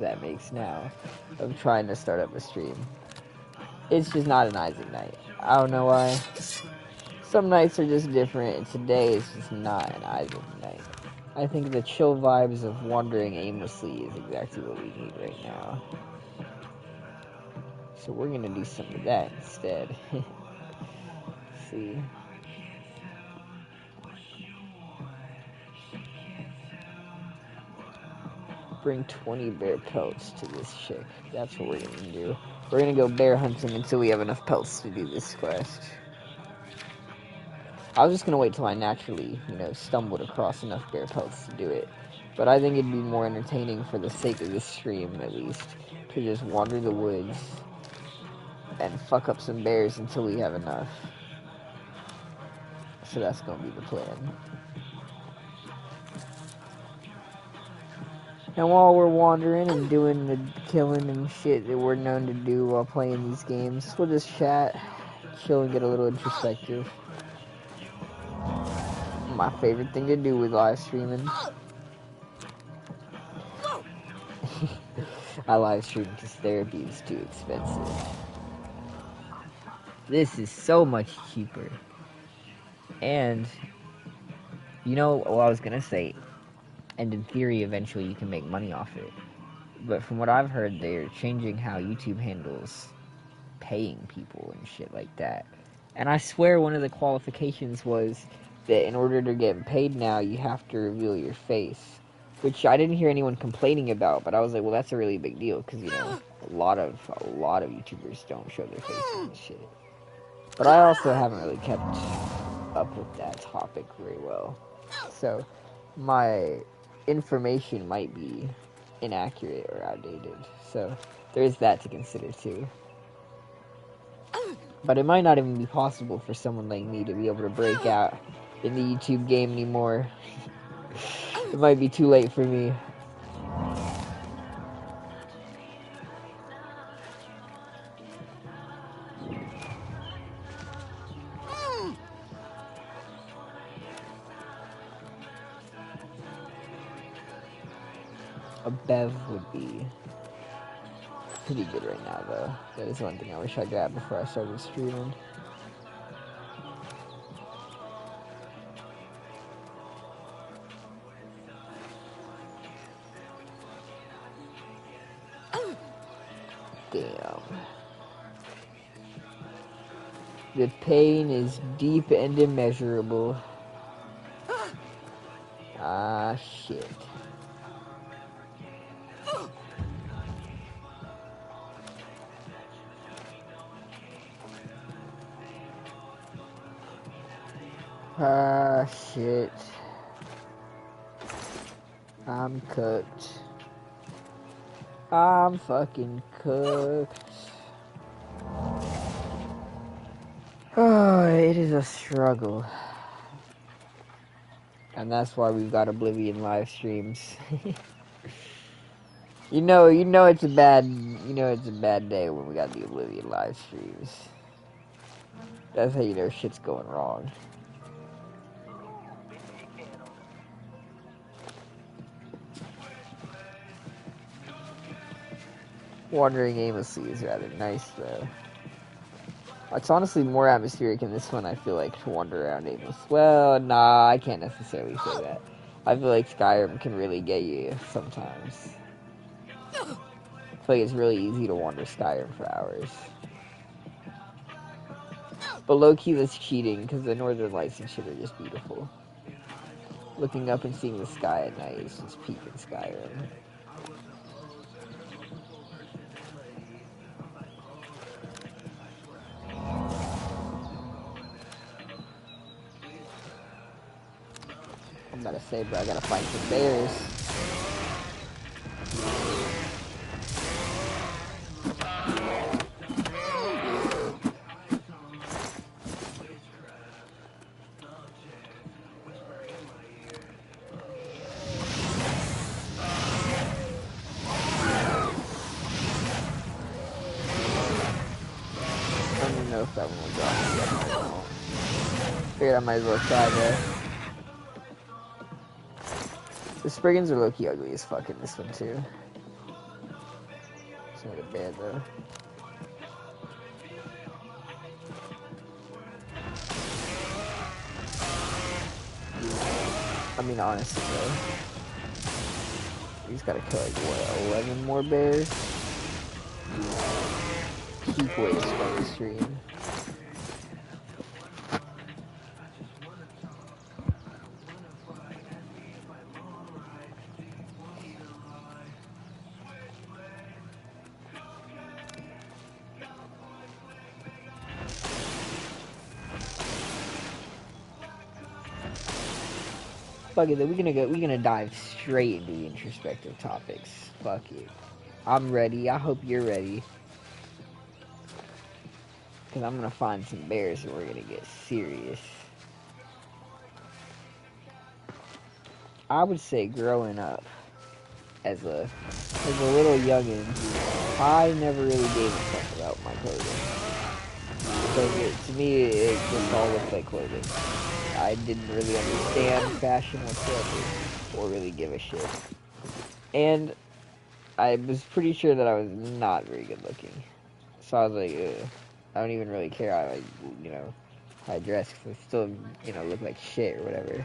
that makes now of trying to start up a stream. It's just not an Isaac night. I don't know why. Some nights are just different, and today is just not an Isaac night. I think the chill vibes of wandering aimlessly is exactly what we need right now. So we're gonna do some of that instead. See. Bring 20 bear pelts to this chick. That's what we're gonna do. We're gonna go bear hunting until we have enough pelts to do this quest. I was just gonna wait till I naturally, stumbled across enough bear pelts to do it. But I think it'd be more entertaining for the sake of this stream, at least, to just wander the woods and fuck up some bears until we have enough. So that's gonna be the plan. And while we're wandering and doing the killing and shit that we're known to do while playing these games, we'll just chat, chill, and get a little introspective. My favorite thing to do with live streaming. I live stream because therapy is too expensive. This is so much cheaper. And, what I was gonna say, and in theory, eventually you can make money off it. But from what I've heard, they're changing how YouTube handles paying people and shit like that. And I swear one of the qualifications was that in order to get paid now, you have to reveal your face. Which I didn't hear anyone complaining about, but I was like, well, that's a really big deal, because, a lot of YouTubers don't show their faces and shit. But I also haven't really kept up with that topic very well. So, my information might be inaccurate or outdated. So, there's that to consider, too. But it might not even be possible for someone like me to be able to break out in the YouTube game anymore. It might be too late for me. A bev would be pretty good right now, though. That is one thing I wish I grabbed before I started streaming. Damn. The pain is deep and immeasurable. Ah, shit. Ah, shit. I'm cooked. I'm fucking cooked. Oh, it is a struggle. And that's why we've got Oblivion live streams. you know it's a bad day when we got the Oblivion live streams. That's how you know shit's going wrong. Wandering aimlessly is rather nice, though. It's honestly more atmospheric in this one, I feel like, to wander around aimlessly. Well, nah, I can't necessarily say that. I feel like Skyrim can really get you sometimes. I feel like it's really easy to wander Skyrim for hours. But low-key, that's cheating, because the northern lights and shit are just beautiful. Looking up and seeing the sky at night is just peak in Skyrim. I'm about to say, bro, I gotta find some bears. I don't even know if that one will drop. Figured I might as well try that. The Spriggans are low-key ugly as fuck in this one, too. Some of the bad though. I mean, honestly though, we just gotta kill like what, 11 more bears. Peak waves from the stream. Fuck it, then we're gonna dive straight into the introspective topics. Fuck it. I'm ready. I hope you're ready. Cause I'm gonna find some bears and we're gonna get serious. I would say growing up as a little youngin', I never really gave a fuck about my clothing. Because to me, it just all looked like clothing. I didn't really understand fashion whatsoever, or really give a shit. And I was pretty sure that I was not very good looking. So I was like, ugh, I don't even really care how I, how I dress, because I still, look like shit or whatever.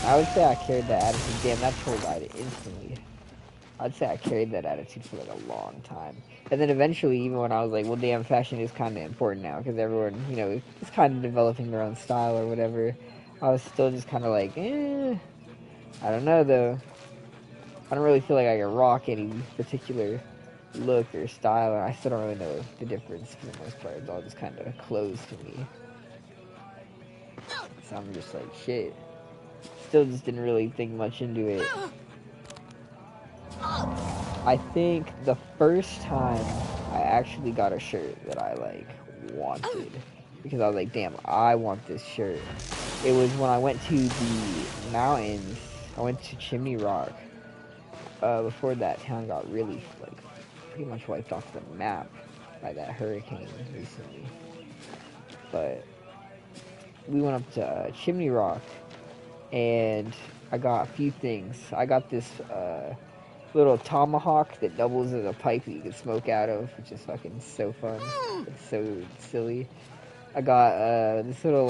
I would say I carried that attitude. Damn, that troll died instantly. I'd say I carried that attitude for like a long time. And then eventually, even when I was like, well, damn, fashion is kind of important now, because everyone, is kind of developing their own style or whatever, I was still just kind of like, I don't know, though. I don't really feel like I can rock any particular look or style, and I still don't really know the difference, for the most part. It's all just kind of closed to me. So I'm just like, shit. Still just didn't really think much into it. I think the first time I actually got a shirt that I, like, wanted, because I was like, damn, I want this shirt. It was when I went to the mountains. I went to Chimney Rock. Before that town got really, like, pretty much wiped off the map by that hurricane recently. But we went up to Chimney Rock, and I got a few things. I got this, little tomahawk that doubles as a pipe that you can smoke out of, which is fucking so fun. It's so silly. I got this little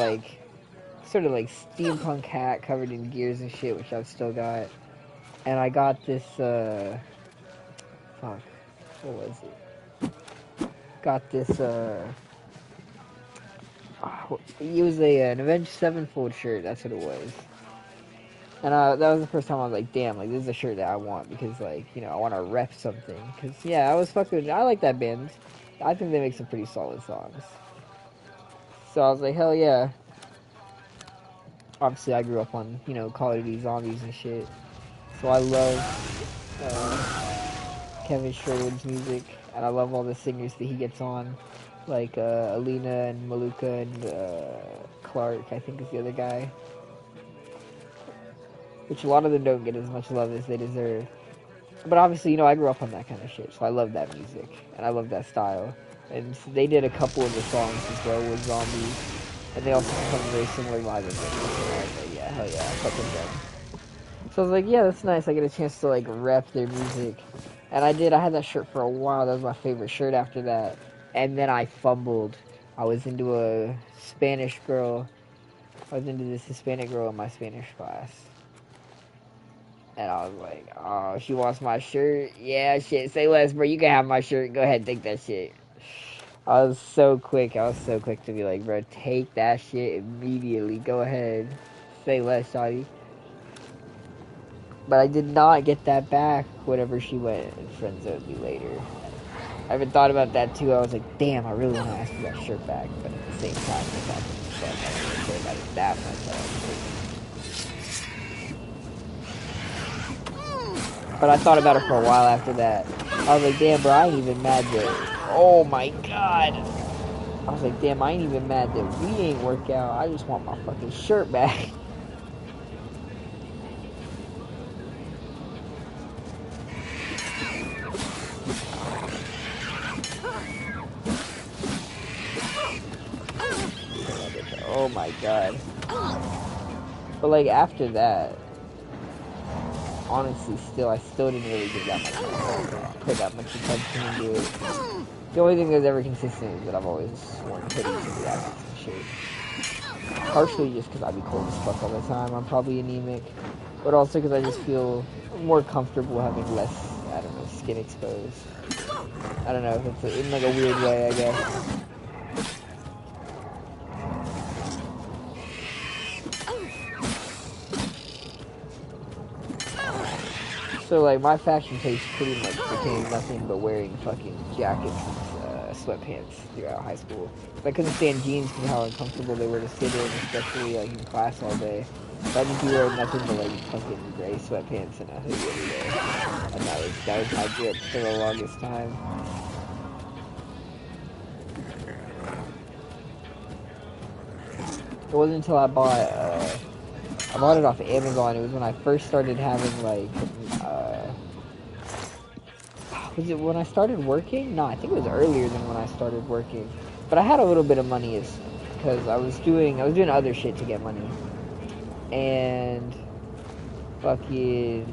sort of like steampunk hat covered in gears and shit, which I've still got. And I got this fuck, what was it? Got this it was an Avenged Sevenfold shirt. That's what it was. And that was the first time I was like, damn, like, this is a shirt that I want, because, like, I want to rep something. Because, yeah, I like that band. I think they make some pretty solid songs. So I was like, hell yeah. Obviously, I grew up on, Call of Duty Zombies and shit. So I love Kevin Sherwood's music, and I love all the singers that he gets on. Like, Alina and Maluka and Clark, I think is the other guy. Which a lot of them don't get as much love as they deserve. But obviously, I grew up on that kind of shit, so I love that music, and I love that style. And so they did a couple of the songs as well with Zombies, and they also perform very similar live events. So I was like, yeah, hell yeah, I fuck with them. So I was like, yeah, that's nice, I get a chance to, like, rep their music. And I did, I had that shirt for a while, that was my favorite shirt after that. And then I fumbled. I was into a Spanish girl. I was into this Hispanic girl in my Spanish class. And I was like, oh, she wants my shirt? Yeah, shit, say less, bro. You can have my shirt. Go ahead and take that shit. I was so quick to be like, bro, take that shit immediately. Go ahead. Say less, shawty. But I did not get that back whenever she went and friend-zoned me later. I even thought about that, too. I was like, damn, I really want to ask for that shirt back. But at the same time, I thought to myself, I don't really care about it that much. But I thought about it for a while after that. I was like, damn, bro, I ain't even mad that... Oh, my God. I was like, damn, I ain't even mad that we ain't work out. I just want my fucking shirt back. Oh, my God. But, like, after that... honestly, I still didn't really give that much put that much attention into it. The only thing that's ever consistent is that I've always worn hoodies and jackets and shit. Partially just because I'd be cold as fuck all the time. I'm probably anemic, but also because I just feel more comfortable having less, I don't know, skin exposed. I don't know if it's in like a weird way, I guess. So like my fashion taste pretty much became nothing but wearing fucking jackets and sweatpants throughout high school. I couldn't stand jeans because of how uncomfortable they were to sit in, especially like in class all day. So I'd just be wearing nothing but like fucking gray sweatpants and a hoodie every day. And that was my drip for the longest time. It wasn't until I bought it off of Amazon. It was when I first started having like was it when I started working? No, I think it was earlier than when I started working. But I had a little bit of money because I was doing other shit to get money. And fucking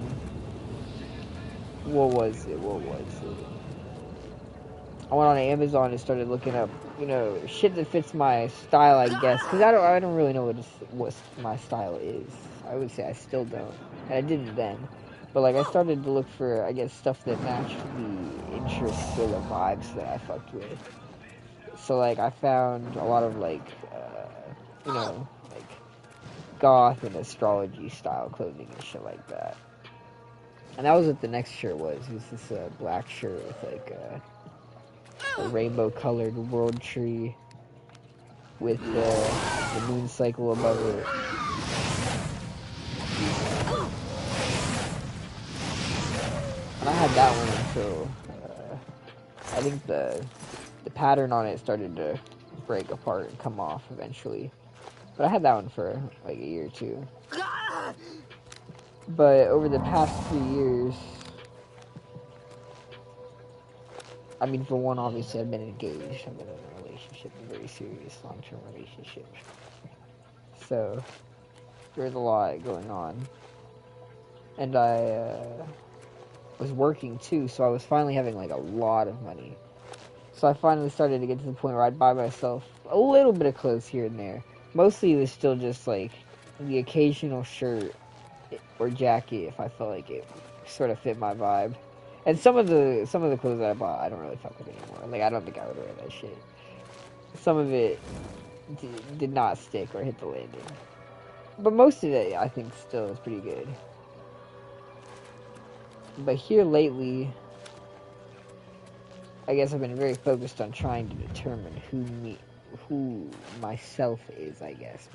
what was it? I went on Amazon and started looking up, shit that fits my style, I guess. Because I don't really know what my style is. I would say I still don't. And I didn't then. But, like, I started to look for, I guess, stuff that matched the interests or the vibes that I fucked with. So, like, I found a lot of, like, goth and astrology style clothing and shit like that. And that was what the next shirt was. It was this black shirt with, like, a rainbow-colored world tree with the moon cycle above it. And I had that one until I think the pattern on it started to break apart and come off eventually. But I had that one for like a year or two. But over the past 3 years, I mean, for one, obviously I've been engaged. I've been in a relationship, a very serious long-term relationship. So there's a lot going on. And I was working too, so I was finally having like a lot of money. So I finally started to get to the point where I'd buy myself a little bit of clothes here and there. Mostly it was still just like the occasional shirt or jacket if I felt like it sort of fit my vibe. And some of the clothes that I bought, I don't really fuck with anymore. Like, I don't think I would wear that shit. Some of it did not stick or hit the landing. But most of it, I think, still is pretty good. But here lately, I guess I've been very focused on trying to determine who myself is, I guess.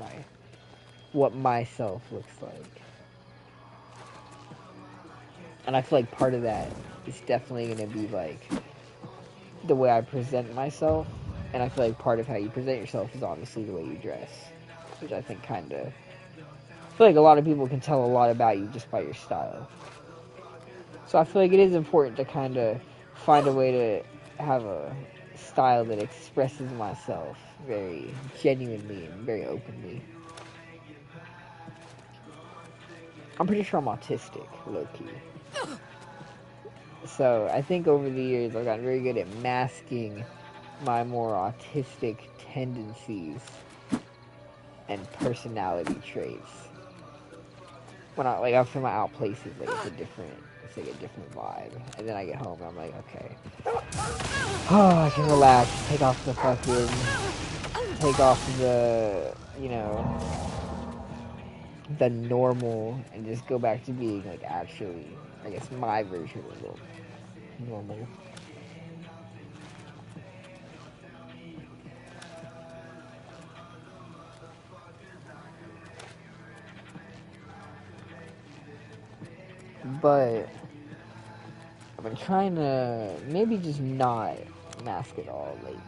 What myself looks like. And I feel like part of that is definitely going to be, like, the way I present myself. And I feel like part of how you present yourself is obviously the way you dress. Which I think I feel like a lot of people can tell a lot about you just by your style. So I feel like it is important to kind of find a way to have a style that expresses myself very genuinely and very openly. I'm pretty sure I'm autistic, low-key. So I think over the years I've gotten very good at masking my more autistic tendencies and personality traits. When after I'm out places, like it's like a different vibe. And then I get home and I'm like, okay. Oh, I can relax, take off the, the normal and just go back to being like actually, I guess, my version of normal. But I've been trying to maybe just not mask it all lately.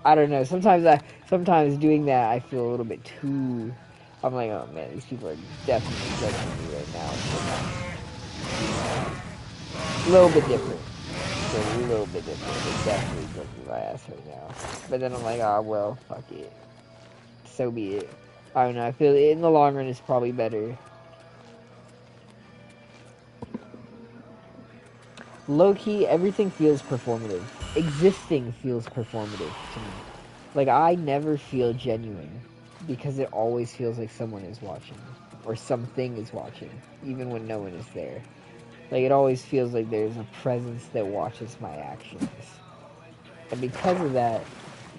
I don't know. Sometimes doing that, I feel a little bit too. I'm like, oh man, these people are definitely judging me right now. A little bit different. It's a little bit different. They're definitely judging my ass right now. But then I'm like, well, fuck it. So be it. I don't know. I feel in the long run it's probably better. Low-key, everything feels performative. Existing feels performative to me. Like, I never feel genuine, because it always feels like someone is watching, or something is watching, even when no one is there. Like, it always feels like there's a presence that watches my actions. And because of that,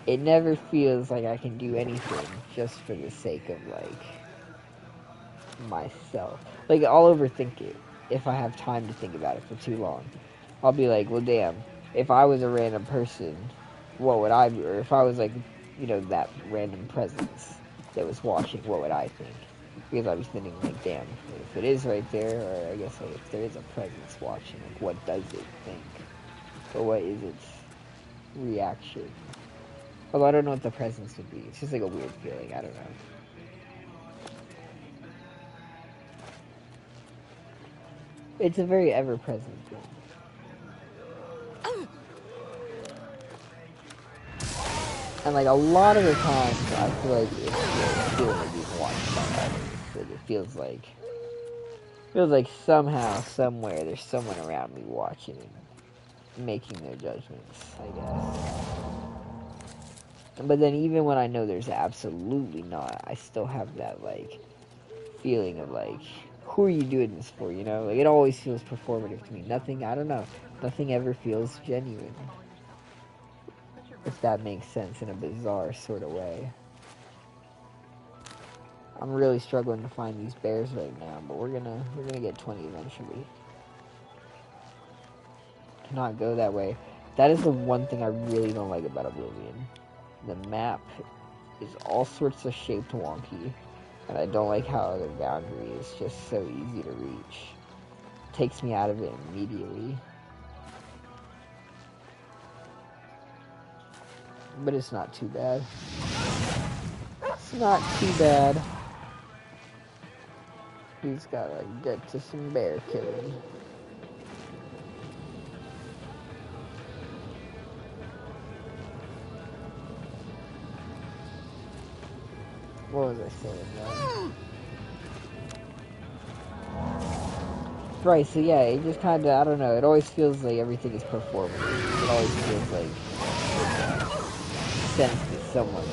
it never feels like I can do anything just for the sake of, like, myself. Like, I'll overthink it if I have time to think about it for too long. I'll be like, well, damn, if I was a random person, what would I do? Or if I was, like, you know, that random presence that was watching, what would I think? Because I was thinking, like, damn, if it is right there, or I guess, like, if there is a presence watching, like, what does it think? Or what is its reaction? Although I don't know what the presence would be. It's just, like, a weird feeling. I don't know. It's a very ever-present thing. And, like, a lot of the times, I feel like it's feeling like being watched by others. Like, it feels like somehow, somewhere, there's someone around me watching and making their judgments, I guess. But then even when I know there's absolutely not, I still have that, like, feeling of, like, who are you doing this for, you know? Like, it always feels performative to me. Nothing, I don't know, nothing ever feels genuine. If that makes sense in a bizarre sort of way. I'm really struggling to find these bears right now, but we're gonna get 20 eventually. Cannot go that way. That is the one thing I really don't like about Oblivion. The map is all sorts of shaped wonky, and I don't like how the boundary is just so easy to reach. It takes me out of it immediately. But it's not too bad. It's not too bad. We just gotta get to some bear killing. What was I saying, though? Right, so yeah, it just kind of, I don't know, it always feels like everything is performative. It always feels like sense that someone's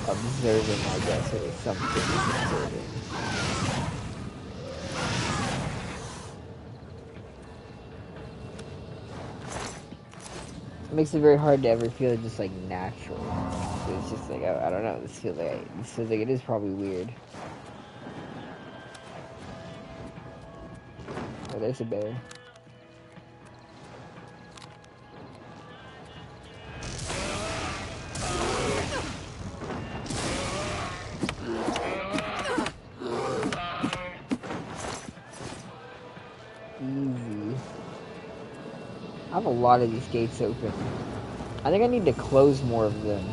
observing, I guess, or something is observing. It makes it very hard to ever feel just like natural. So it's just like, I don't know, this feels like it is probably weird. Oh, there's a bear. Easy. I have a lot of these gates open. I think I need to close more of them.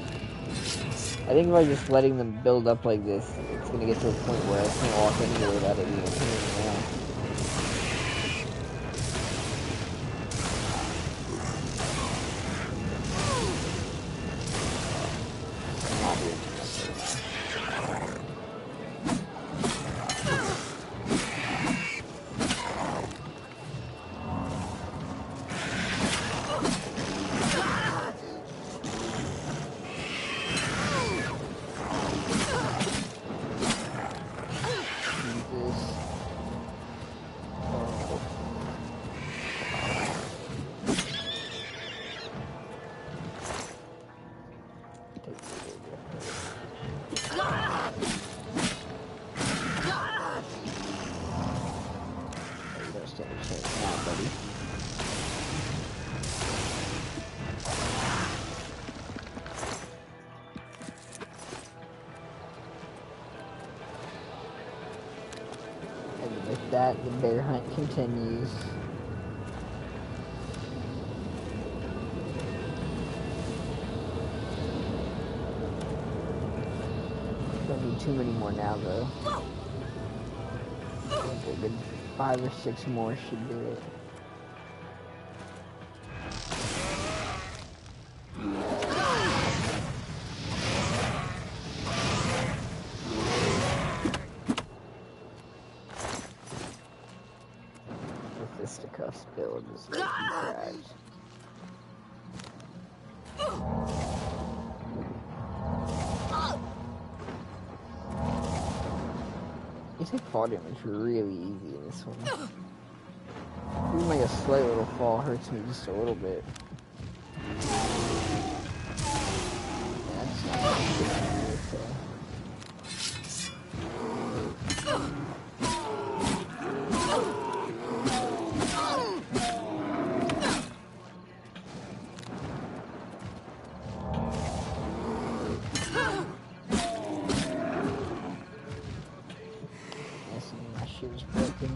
I think by just letting them build up like this, it's gonna get to a point where I can't walk anywhere without it being a pain in the ass. That the bear hunt continues. Don't need too many more now, though. I think a good 5 or 6 more should do it. Fisticuffs build. world is low-key trash. You take fall damage really easy in this one. Even like a slight little fall hurts me just a little bit. That's not okay. My shit is broken.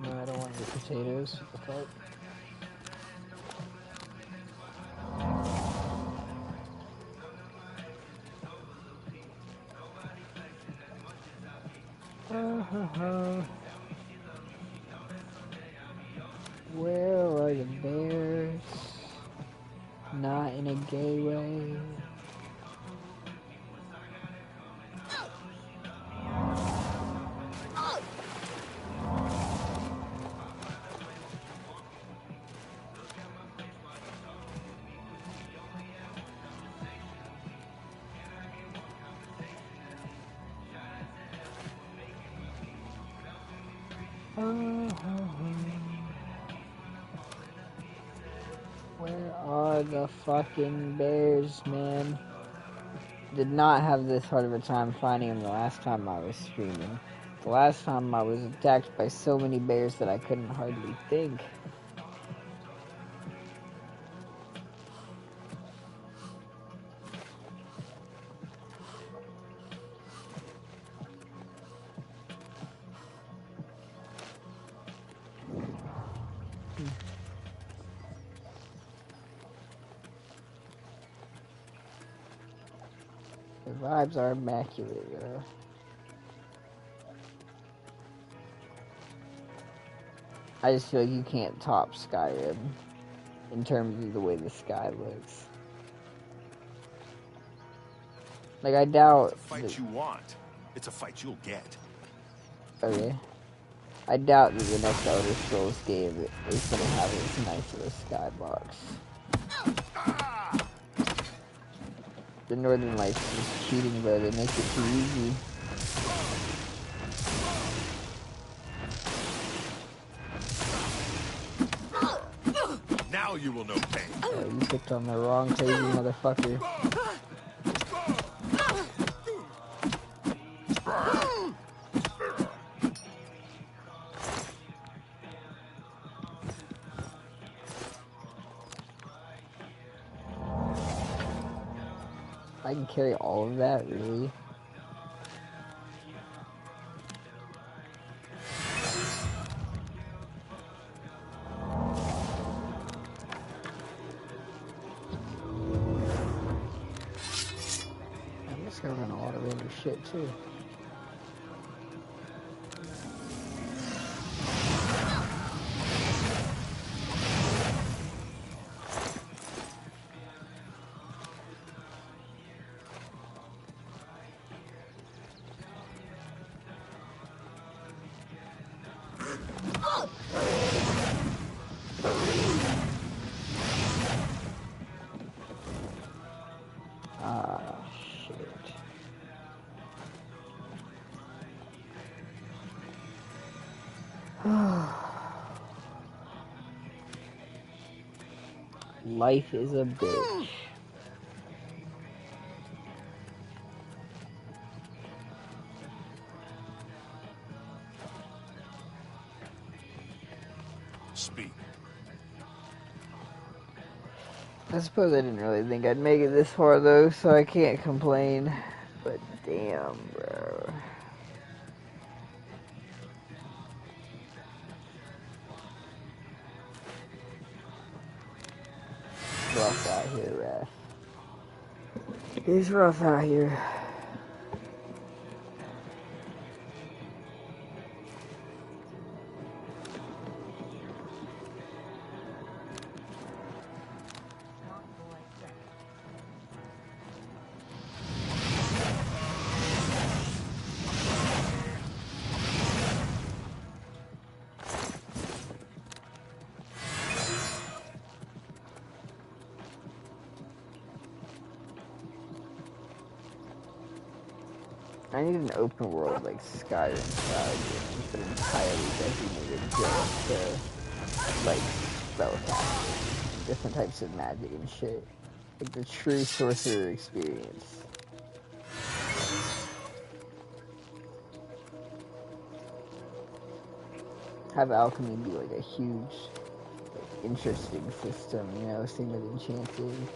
No, I don't want your potatoes. What the fuck? Where are the bears? Not in a gay way. Where are the fucking bears, man? Did not have this hard of a time finding them the last time I was streaming. The last time I was attacked by so many bears that I couldn't hardly think. The vibes are immaculate, yo. I just feel like you can't top Skyrim in terms of the way the sky looks. Like, I doubt... It's a fight you want. It's a fight you'll get. Okay. I doubt that the next Elder Scrolls game is gonna have this nice of a skybox. The Northern Lights is just cheating, bro. They make it too easy. Now you will know pain. Oh, you picked on the wrong crazy motherfucker. I can carry all of that, really? I'm just gonna run a lot of random shit, too. Life is a bitch. Speak. I suppose I didn't really think I'd make it this far, though, so I can't complain. But damn, bro. Rough out here, Raph. It's rough out here. I need an open world like Skyrim style game with an entirely designated just to like spellcasting and different types of magic and shit. Like the true sorcerer experience. Have alchemy be like a huge, like, interesting system, you know, same with enchanting.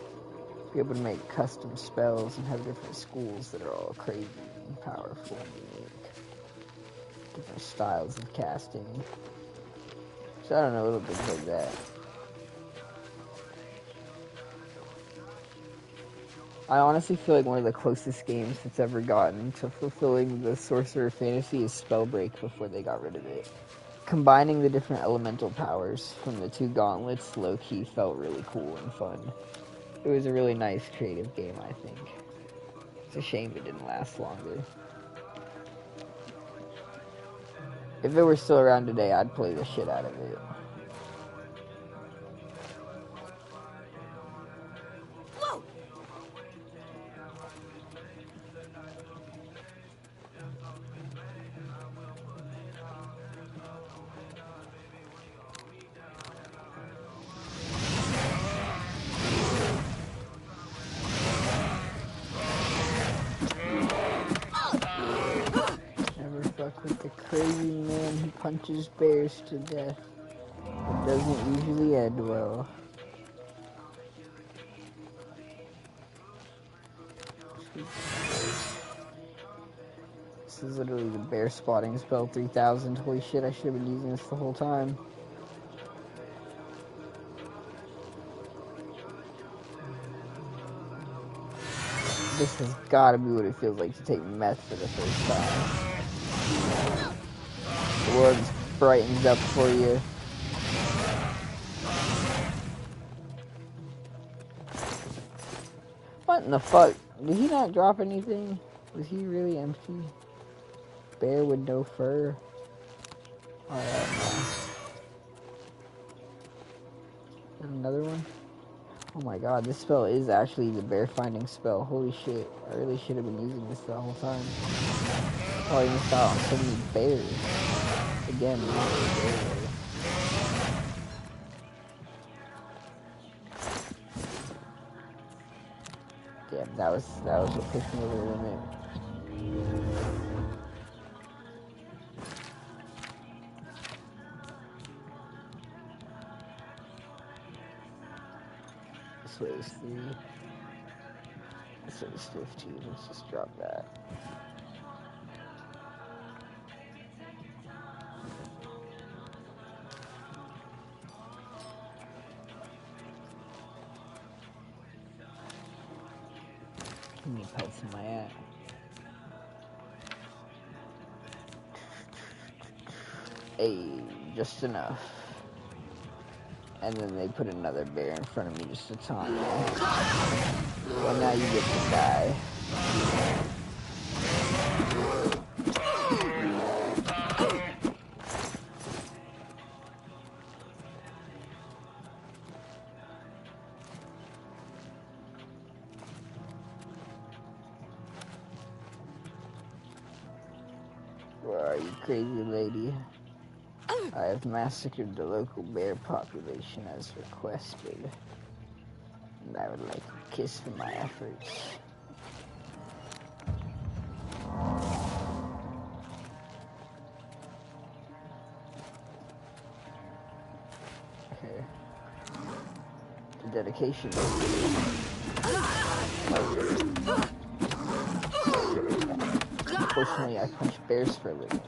Be able to make custom spells and have different schools that are all crazy and powerful and unique. Different styles of casting. So I don't know, little things like that. I honestly feel like one of the closest games that's ever gotten to fulfilling the sorcerer fantasy is Spellbreak before they got rid of it. Combining the different elemental powers from the two gauntlets low-key felt really cool and fun. It was a really nice creative game, I think. It's a shame it didn't last longer. If it were still around today, I'd play the shit out of it. Whoa! Never fuck with the crazy man who punches bears to death. It doesn't usually end well. This is literally the bear spotting spell 3000. Holy shit, I should have been using this the whole time. This has gotta be what it feels like to take meth for the first time. The world just brightens up for you. What in the fuck? Did he not drop anything? Was he really empty? Bear with no fur? Alright, another one? Oh my god, this spell is actually the bear finding spell. Holy shit. I really should have been using this the whole time. Probably missed out on so many bears. Again, not a bear. Damn, that was what pushed me over the limit. This way is 3. This way is 15. Let's just drop that. How many pets am I at? Hey, just enough. And then they put another bear in front of me just to taunt me. Well, now you get to die. Where are you, crazy lady? I have massacred the local bear population as requested, and I would like a kiss for my efforts. Okay. The dedication. Unfortunately, I punch bears for a living.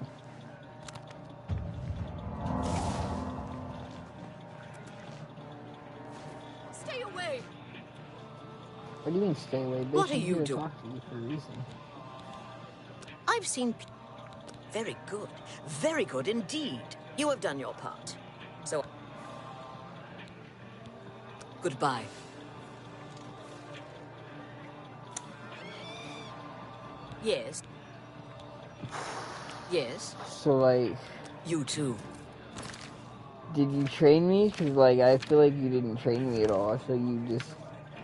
What do you mean, stay away, bitch? What are I'm you here to doing? talk to you for a reason. I've seen... Very good. Very good indeed. You have done your part. So... Goodbye. Yes. Yes. So, like... You too. Did you train me? Because, like, I feel like you didn't train me at all. I feel you just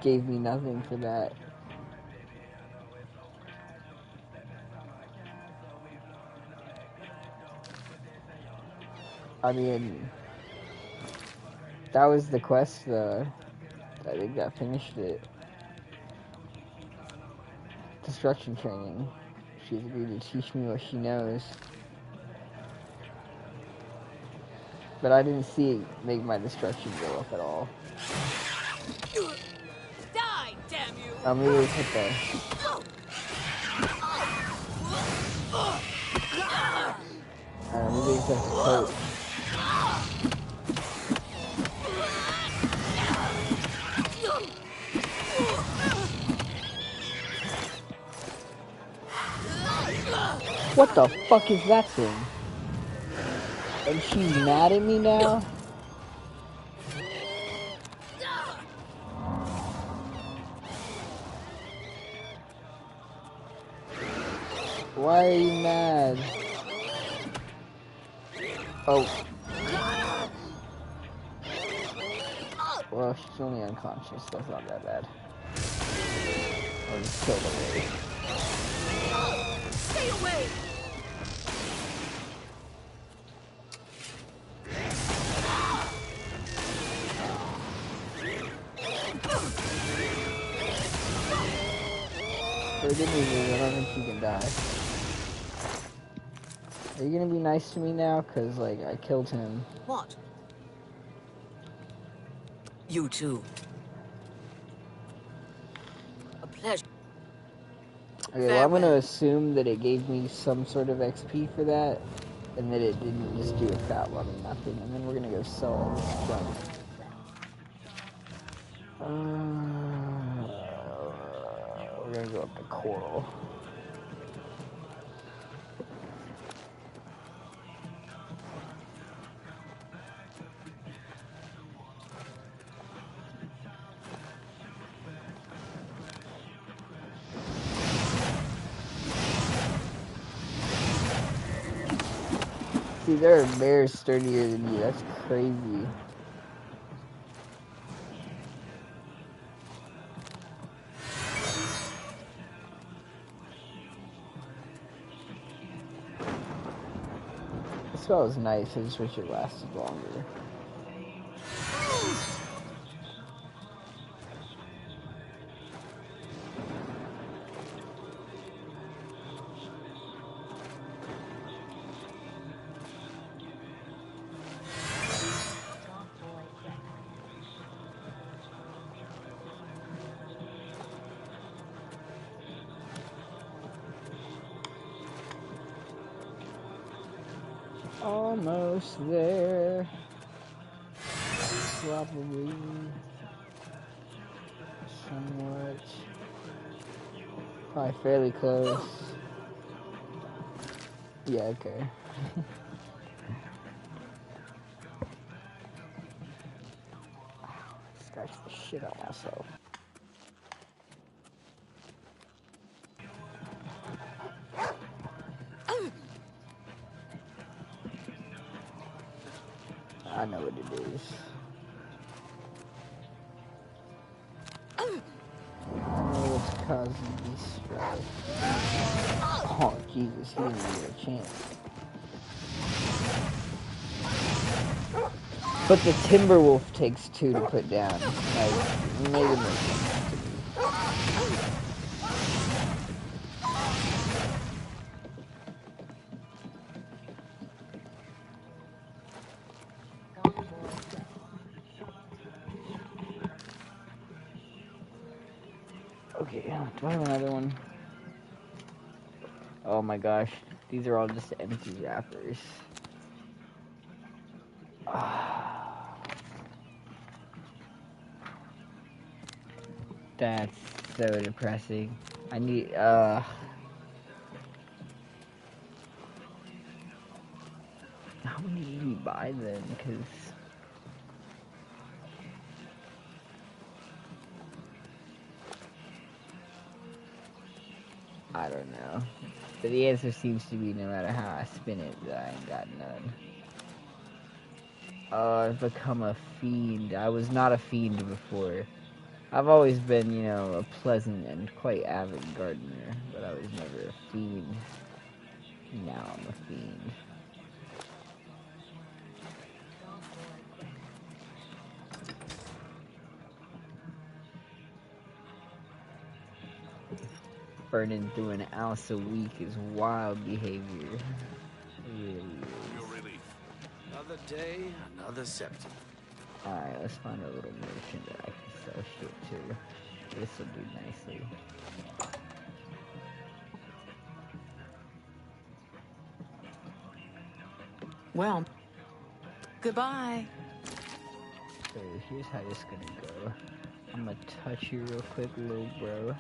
gave me nothing for that. I mean, that was the quest, though. I think that finished it. Destruction training. She's agreed to teach me what she knows. But I didn't see it make my destruction go up at all. Die, damn you! Maybe it's hit there. Maybe it's just a coat. What the fuck is that thing? And she's mad at me now? Why are you mad? Oh. Well, she's only unconscious. That's not that bad. I'll just kill the lady. Stay away! For the good news is I don't think she can die. Are you gonna be nice to me now? Cause, like, I killed him. What? You too. A pleasure. Okay, well, I'm gonna assume that it gave me some sort of XP for that, and that it didn't just do a fat lot of nothing, and then we're gonna go sell all this junk. We're gonna go up to Coral. See, there are bears sturdier than you. That's crazy. This spell was nice. I just wish it lasted longer. Almost there. Probably. Somewhat. Probably fairly close. Yeah, okay. Scratch the shit out of myself. I know what it is. I know what's causing these strife. Oh, Jesus, he didn't even get a chance. But the Timberwolf takes 2 to put down. Like, made him sense to me. Okay, do I have another one? Oh my gosh, these are all just empty wrappers. That's so depressing. I need, how many did we buy then? Because I don't know. But the answer seems to be no matter how I spin it, that I ain't got none. I've become a fiend. I was not a fiend before. I've always been, you know, a pleasant and quite avid gardener, but I was never a fiend. Now I'm a fiend. Burning through an ounce a week is wild behavior. It really Your is. relief. Another day, another septum. Alright, let's find a little merchant that I can sell shit to. This will do nicely. Well, goodbye. So here's how this is gonna go. I'm gonna touch you real quick, little bro.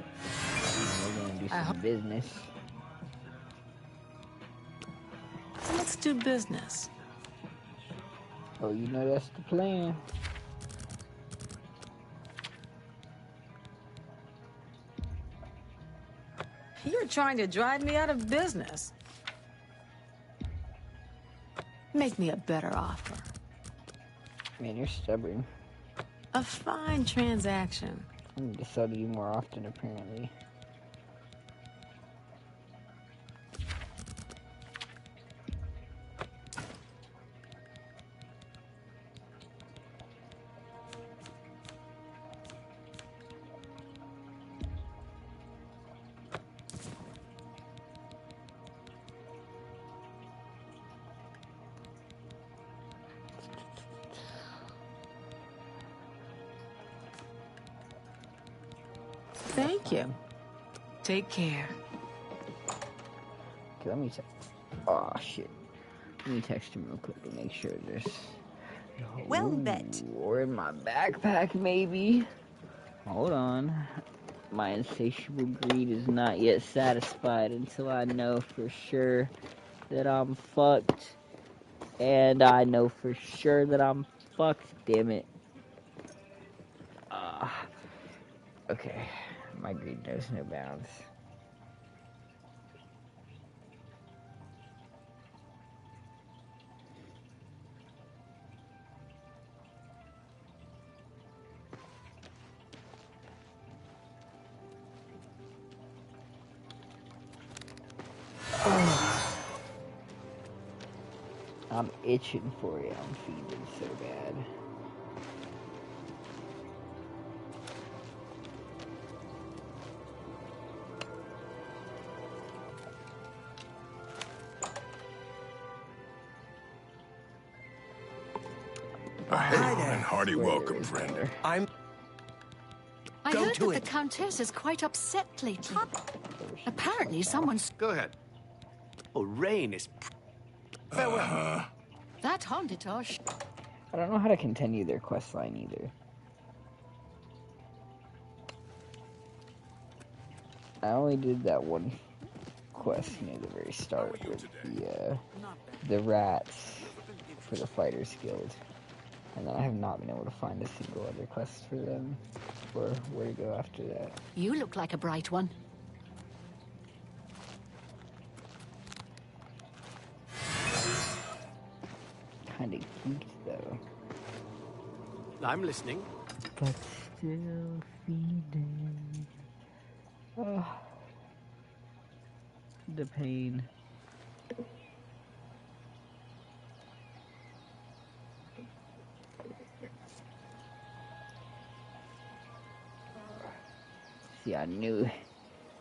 And we're gonna do some business. So let's do business. Oh, you know that's the plan. You're trying to drive me out of business. Make me a better offer. Man, you're stubborn. A fine transaction. I need to sell to you more often, apparently. Thank you. Take care. Okay, let me text. Oh shit. Let me text him real quick to make sure there's. Well bet. Or in my backpack, maybe. Hold on. My insatiable greed is not yet satisfied until I know for sure that I'm fucked. And I know for sure that I'm fucked, damn it. Okay. My greed knows no bounds. I'm itching for it. I'm feeling so bad. Hi there. And hearty welcome, friend. I'm... I Go heard to that it. the Countess is quite upset lately. Apparently someone's... Go ahead. Oh, Rain is... Farewell. That Honditor... I don't know how to continue their quest line either. I only did that one quest near the very start with the rats for the Fighters Guild. And then I have not been able to find a single other quest for them, or where to go after that. You look like a bright one. Kinda geeked though. I'm listening. But still feeding. Oh, the pain. See, I knew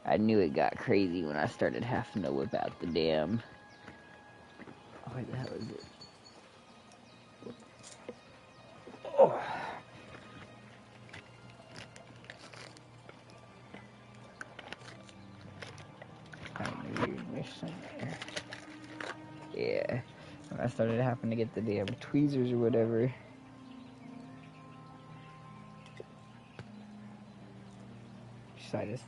it got crazy when I started having to whip out the damn. Oh, where the hell is it? Oh. I knew you were somewhere. Yeah, when I started having to get the damn tweezers or whatever. Side is.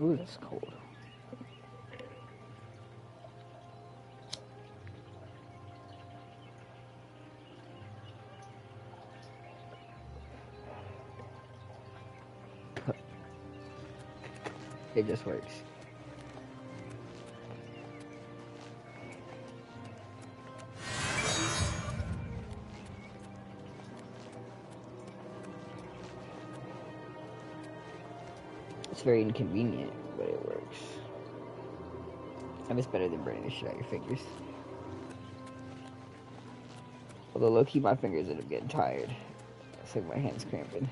Ooh, that's cold. It just works. It's very inconvenient, but it works. And it's better than burning the shit out your fingers. Although low-key my fingers end up getting tired. It's like my hands cramping.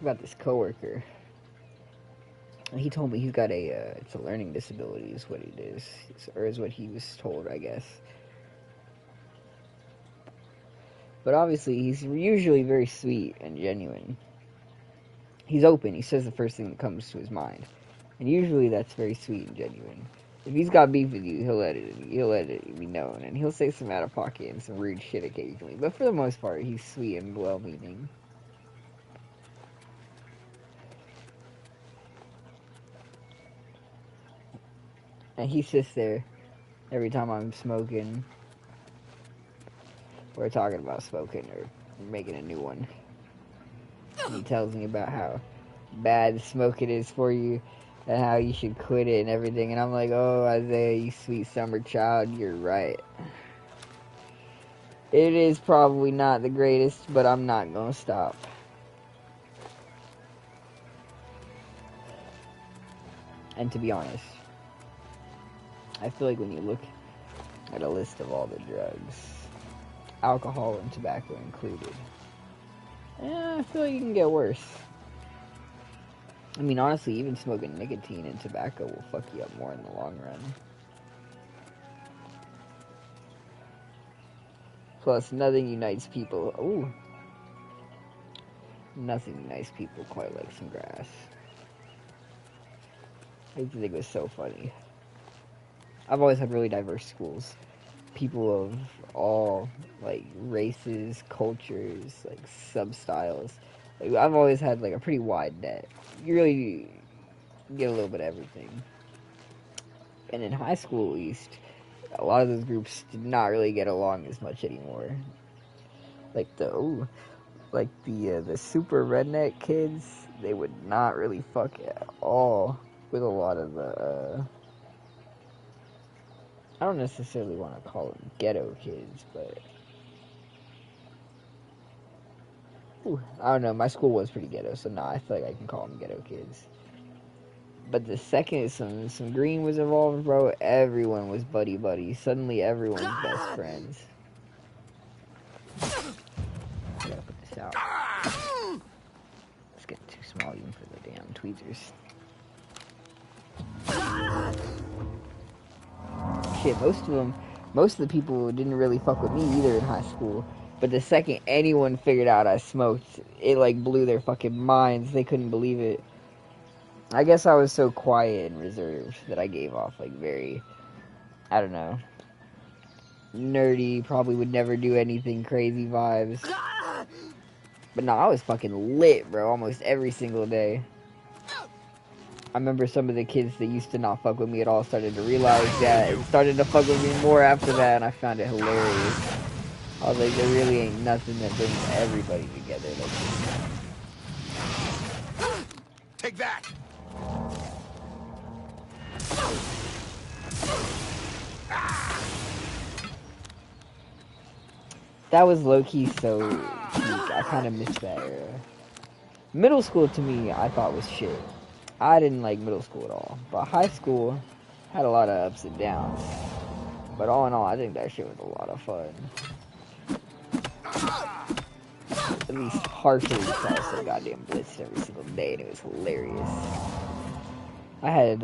About this coworker. He told me he's got it's a learning disability is what it is. Or is what he was told, I guess. But obviously, he's usually very sweet and genuine. He's open. He says the first thing that comes to his mind. And usually that's very sweet and genuine. If he's got beef with you, he'll let it be known. And he'll say some out of pocket and some rude shit occasionally. But for the most part, he's sweet and well-meaning. And he sits there every time I'm smoking. We're talking about smoking or making a new one. And he tells me about how bad smoking is for you and how you should quit it and everything. And I'm like, oh, Isaiah, you sweet summer child, you're right. It is probably not the greatest, but I'm not gonna stop. And to be honest, I feel like when you look at a list of all the drugs, alcohol and tobacco included, I feel like you can get worse. I mean, honestly, even smoking nicotine and tobacco will fuck you up more in the long run. Plus, nothing unites people. Ooh. Nothing unites people quite like some grass. I used to think it was so funny. I've always had really diverse schools. People of all, like, races, cultures, like, sub-styles. Like, I've always had, like, a pretty wide net. You really get a little bit of everything. And in high school, at least, a lot of those groups did not really get along as much anymore. Like, the super redneck kids, they would not really fuck at all with a lot of the, I don't necessarily want to call them ghetto kids, but I don't know, my school was pretty ghetto, so I feel like I can call them ghetto kids. But the second some green was involved, bro, everyone was buddy-buddy. Suddenly everyone's best friends. I gotta put this out. It's getting too small even for the damn tweezers. Shit, most of the people didn't really fuck with me either in high school. But the second anyone figured out I smoked, it like blew their fucking minds. They couldn't believe it. I guess I was so quiet and reserved that I gave off like very, I don't know, nerdy, probably would never do anything crazy vibes. But no, I was fucking lit, bro, almost every single day. I remember some of the kids that used to not fuck with me at all started to realize that and started to fuck with me more after that, and I found it hilarious. I was like, there really ain't nothing that brings everybody together like this. Take that! That was low-key so peak. I kind of missed that era. Middle school, to me, I thought was shit. I didn't like middle school at all. But high school had a lot of ups and downs. But all in all, I think that shit was a lot of fun. At least partially because I was so goddamn blitzed every single day, and it was hilarious. I had,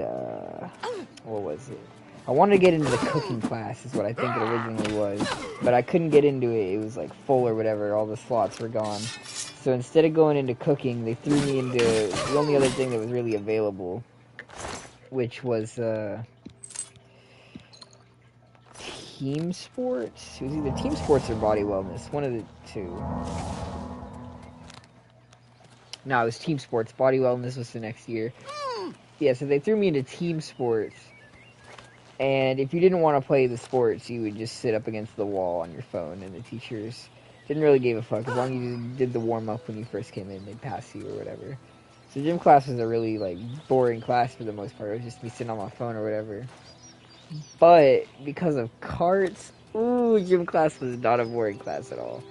what was it? I wanted to get into the cooking class, is what I think it originally was. But I couldn't get into it. It was, like, full or whatever. All the slots were gone. So instead of going into cooking, they threw me into the only other thing that was really available, which was, team sports? It was either team sports or body wellness. One of the two. No, it was team sports. Body wellness was the next year. Yeah, so they threw me into team sports. And if you didn't want to play the sports, you would just sit up against the wall on your phone, and the teachers didn't really give a fuck. As long as you did the warm-up when you first came in, they'd pass you or whatever. So gym class was a really, like, boring class for the most part. It was just me sitting on my phone or whatever. But because of carts, ooh, gym class was not a boring class at all.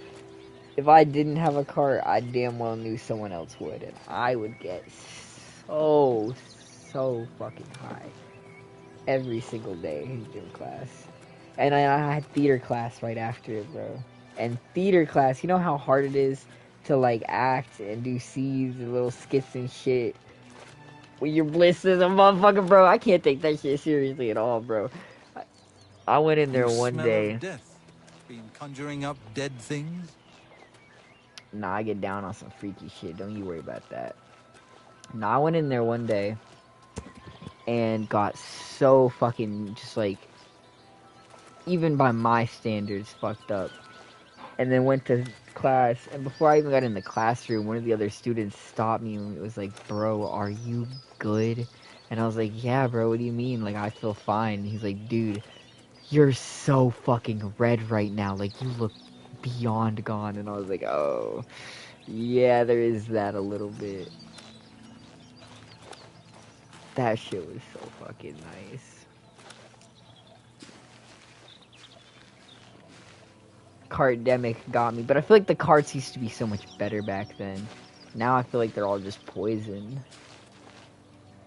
If I didn't have a cart, I damn well knew someone else would, and I would get so fucking high every single day in gym class. And I had theater class right after it, bro. And theater class, you know how hard it is to like act and do scenes and little skits and shit. When you're bliss as a motherfucker, bro. I can't take that shit seriously at all, bro. I went in there You one smell day. of death. Been conjuring up dead things? Nah, I get down on some freaky shit. Don't you worry about that. Nah, I went in there one day and got so fucking just like, even by my standards, fucked up. And then went to class, and before I even got in the classroom, one of the other students stopped me and was like, "Bro, are you good?" And I was like, "Yeah, bro, what do you mean? Like, I feel fine." And he's like, "Dude, you're so fucking red right now. Like, you look beyond gone." And I was like, "Oh, yeah, there is that a little bit." That shit was so fucking nice. Cartdemic got me, but I feel like the carts used to be so much better back then. Now I feel like they're all just poison.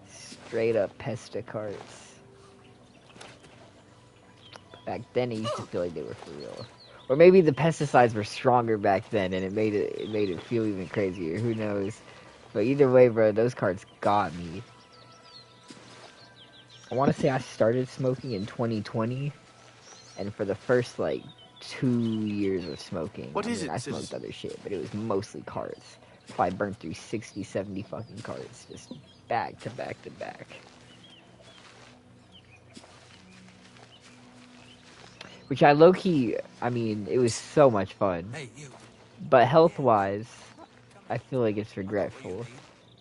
Straight up pesta carts. Back then, I used to feel like they were for real. Or maybe the pesticides were stronger back then, and it made it feel even crazier. Who knows? But either way, bro, those carts got me. I want to say I started smoking in 2020, and for the first like 2 years of smoking, What I is mean, it, I smoked citizen? other shit, but it was mostly carts. Probably burned through 60, 70 fucking carts, just back to back to back. Which I low-key, I mean, it was so much fun. Hey, you. But health-wise, I feel like it's regretful.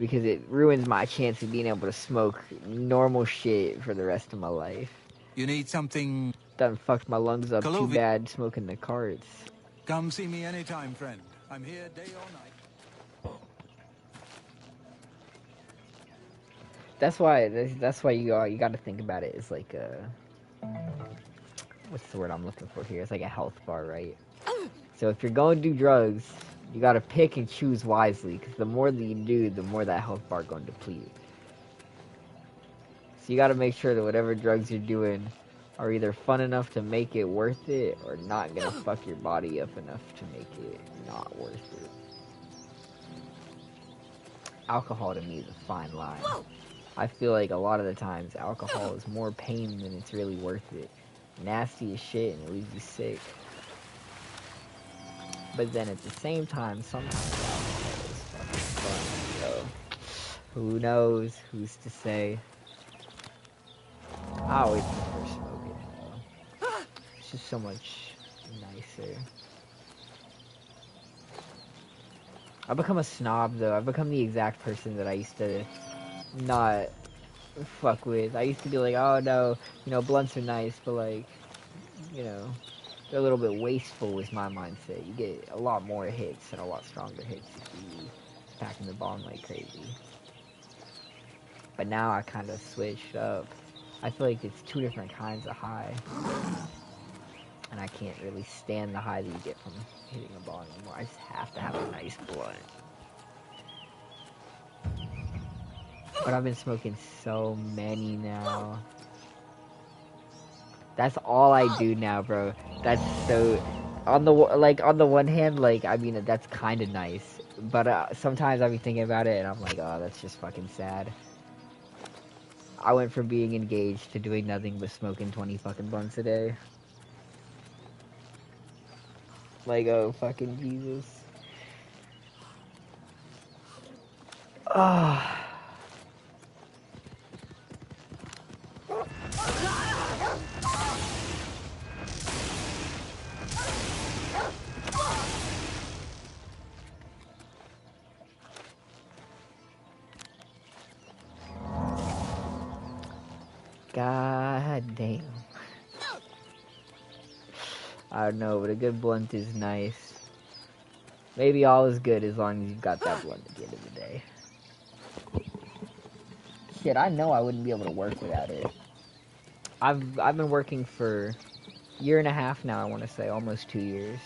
Because it ruins my chance of being able to smoke normal shit for the rest of my life. You need something? Done fucked my lungs up too Colovi. bad smoking the carts. Come see me anytime, friend. I'm here day or night. That's why you got to think about it as like a, what's the word I'm looking for here? It's like a health bar, right? So if you're going to do drugs, you got to pick and choose wisely, because the more that you do, the more that health bar going to deplete. So you got to make sure that whatever drugs you're doing are either fun enough to make it worth it, or not gonna fuck your body up enough to make it not worth it. Alcohol to me is a fine line. I feel like a lot of the times alcohol is more pain than it's really worth it. Nasty as shit and it leaves you sick. But then at the same time, sometimes alcohol is fucking fun, so who knows? Who's to say? I always prefer smoking though. It's just so much nicer. I've become a snob though. I've become the exact person that I used to not fuck with. I used to be like, oh no, blunts are nice, but like, they're a little bit wasteful was my mindset. You get a lot more hits and a lot stronger hits if you packing the bomb like crazy. But now I kind of switched up. I feel like it's two different kinds of high. And I can't really stand the high that you get from hitting a ball anymore. I just have to have a nice blunt. But I've been smoking so many now. That's all I do now, bro. That's so... on the one hand, like, I mean, that's kind of nice. But sometimes I be thinking about it, and I'm like, oh, that's just fucking sad. I went from being engaged to doing nothing but smoking 20 fucking blunts a day. Like, oh, fucking Jesus. Ah. God damn. I don't know, but a good blunt is nice. Maybe all is good as long as you've got that blunt at the end of the day. Shit, I know I wouldn't be able to work without it. I've been working for a year and a half now, I want to say, almost 2 years.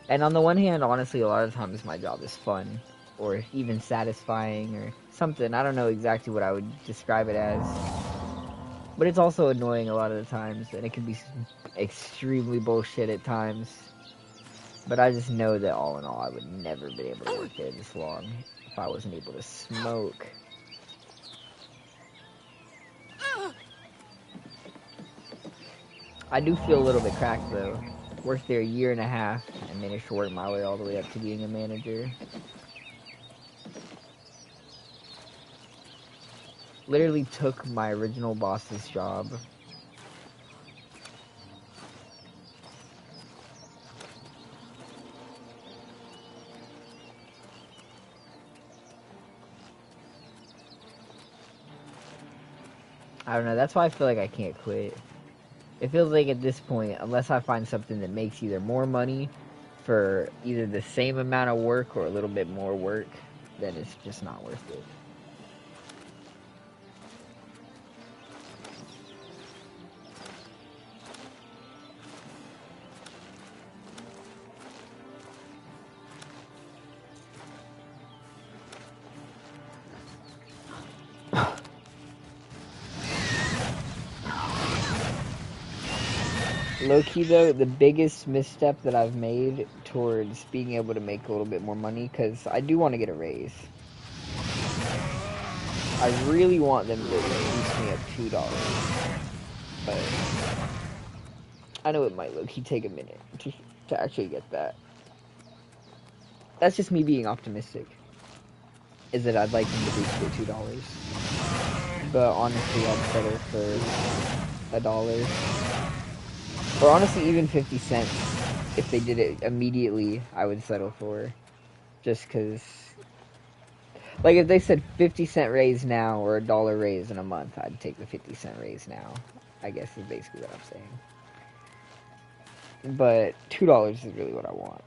And on the one hand, honestly, a lot of times my job is fun, or even satisfying, or something. I don't know exactly what I would describe it as. But it's also annoying a lot of the times, and it can be extremely bullshit at times. But I just know that all in all, I would never be able to work there this long if I wasn't able to smoke. I do feel a little bit cracked though. Worked there a year and a half and managed to work my way all the way up to being a manager. Literally took my original boss's job. I don't know, that's why I feel like I can't quit. It feels like at this point, unless I find something that makes either more money for either the same amount of work or a little bit more work, then it's just not worth it. Low-key though, the biggest misstep that I've made towards being able to make a little bit more money, because I do want to get a raise. I really want them to boost me up $2. But I know it might low-key take a minute to actually get that. That's just me being optimistic. Is that I'd like them to boost it $2. But honestly, I'd settle for $1. Or honestly, even 50 cents. If they did it immediately, I would settle for. Just because... Like, if they said 50-cent raise now or $1 raise in a month, I'd take the 50-cent raise now. I guess is basically what I'm saying. But $2 is really what I want.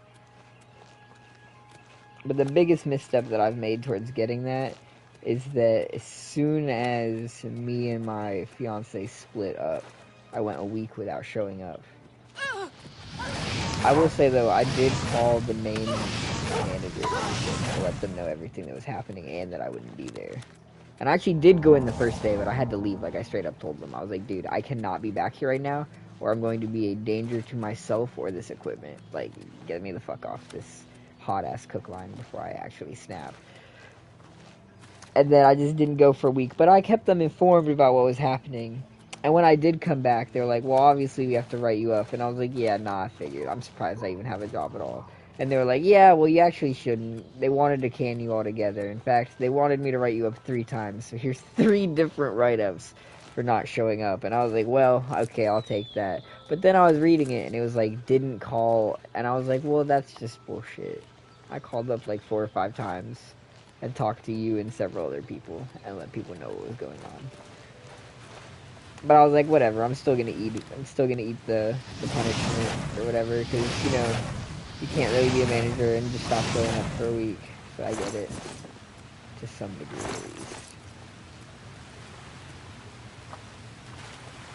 But the biggest misstep that I've made towards getting that is that as soon as me and my fiance split up, I went a week without showing up. I will say though, I did call the main manager to let them know everything that was happening and that I wouldn't be there. And I actually did go in the first day, but I had to leave. Like, I straight up told them. I was like, dude, I cannot be back here right now, or I'm going to be a danger to myself or this equipment. Like, get me the fuck off this hot-ass cook line before I actually snap. And then I just didn't go for a week. But I kept them informed about what was happening. And when I did come back, they were like, well, obviously we have to write you up. And I was like, yeah, nah, I figured. I'm surprised I even have a job at all. And they were like, yeah, well, you actually shouldn't. They wanted to can you all together. In fact, they wanted me to write you up 3 times. So here's 3 different write-ups for not showing up. And I was like, well, okay, I'll take that. But then I was reading it, and it was like, didn't call. And I was like, well, that's just bullshit. I called up like 4 or 5 times and talked to you and several other people and let people know what was going on. But I was like, whatever, I'm still gonna eat the punishment or whatever, because, you know, you can't really be a manager and just stop showing up for a week. So I get it. To some degree, at least.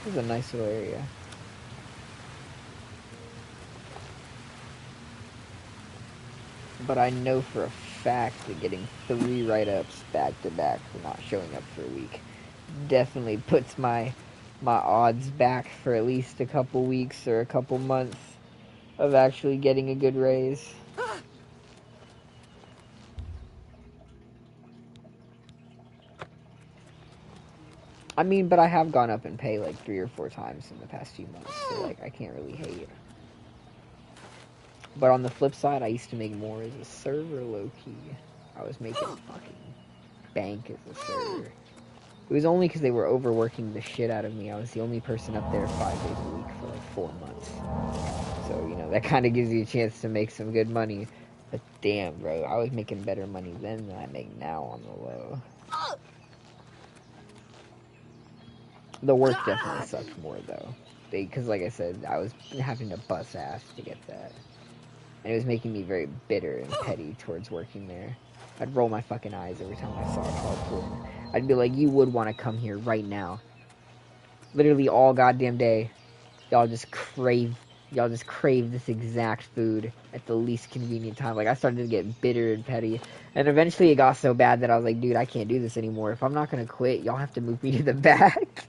This is a nice little area. But I know for a fact that getting 3 write-ups back-to-back for not showing up for a week definitely puts my odds back for at least a couple weeks or a couple months of actually getting a good raise. I mean, but I have gone up in pay like 3 or 4 times in the past few months, so like I can't really hate. But on the flip side, I used to make more as a server, low-key. I was making fucking bank as a server. It was only because they were overworking the shit out of me. I was the only person up there 5 days a week for like 4 months. So, you know, that kind of gives you a chance to make some good money. But damn, bro, I was making better money then than I make now on the low. The work definitely sucked more, though. Because, like I said, I was having to bust ass to get that. And it was making me very bitter and petty towards working there. I'd roll my fucking eyes every time I saw a car pull in. I'd be like, you would want to come here right now. Literally all goddamn day. Y'all just crave this exact food at the least convenient time. Like, I started to get bitter and petty. And eventually it got so bad that I was like, dude, I can't do this anymore. If I'm not gonna quit, y'all have to move me to the back.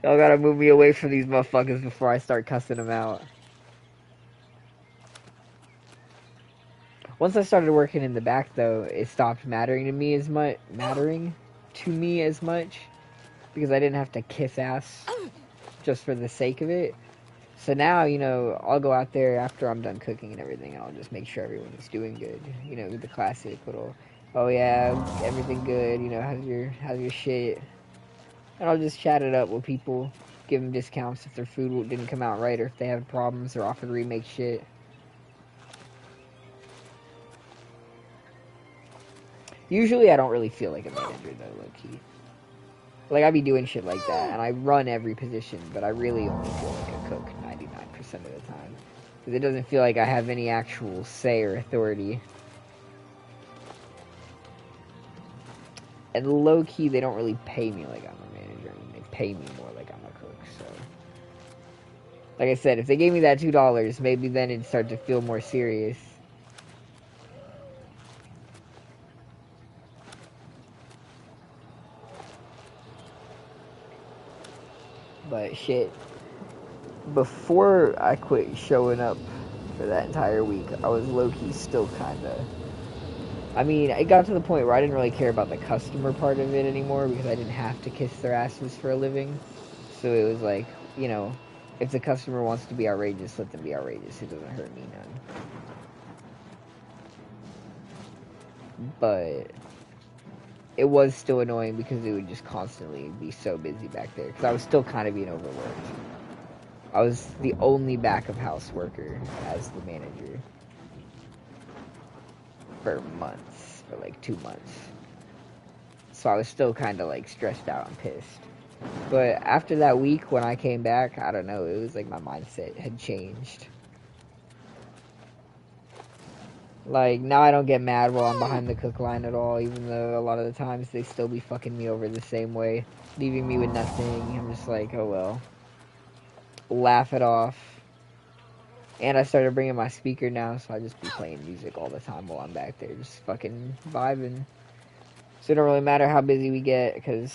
Y'all gotta move me away from these motherfuckers before I start cussing them out. Once I started working in the back, though, it stopped mattering to me as much. Because I didn't have to kiss ass just for the sake of it. So now, you know, I'll go out there after I'm done cooking and everything, and I'll just make sure everyone's doing good. You know, the classic little, oh yeah, everything good. You know, how's your shit? And I'll just chat it up with people, give them discounts if their food didn't come out right, or if they have problems, or offer to remake shit. Usually, I don't really feel like a manager though, low key. Like, I be doing shit like that, and I run every position, but I really only feel like a cook 99% of the time. Because it doesn't feel like I have any actual say or authority. And low-key, they don't really pay me like I'm a manager. I mean, they pay me more like I'm a cook, so... Like I said, if they gave me that $2, maybe then it'd start to feel more serious. But shit, before I quit showing up for that entire week, I was low-key still kinda... I mean, it got to the point where I didn't really care about the customer part of it anymore because I didn't have to kiss their asses for a living. So it was like, you know, if the customer wants to be outrageous, let them be outrageous. It doesn't hurt me none. But it was still annoying because it would just constantly be so busy back there because I was still kind of being overworked. I was the only back-of-house worker as the manager for months, for like 2 months. So I was still kind of like stressed out and pissed. But after that week, when I came back, I don't know, it was like my mindset had changed. Like, now I don't get mad while I'm behind the cook line at all, even though a lot of the times they still be fucking me over the same way, leaving me with nothing. I'm just like, oh well. Laugh it off. And I started bringing my speaker now, so I just be playing music all the time while I'm back there, just fucking vibing. So it don't really matter how busy we get, because,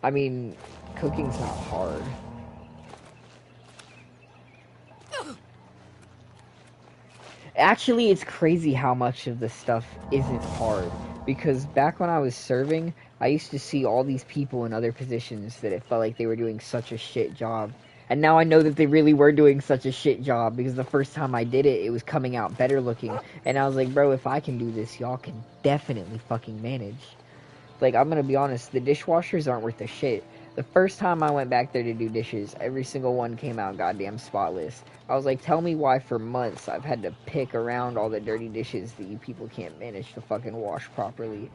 I mean, cooking's not hard. Actually, it's crazy how much of the stuff isn't hard. Because back when I was serving, I used to see all these people in other positions that it felt like they were doing such a shit job. And now I know that they really were doing such a shit job, because the first time I did it, it was coming out better looking. And I was like, bro, if I can do this, y'all can definitely fucking manage. Like, I'm gonna be honest, the dishwashers aren't worth a shit. The first time I went back there to do dishes, every single one came out goddamn spotless. I was like, tell me why for months I've had to pick around all the dirty dishes that you people can't manage to fucking wash properly.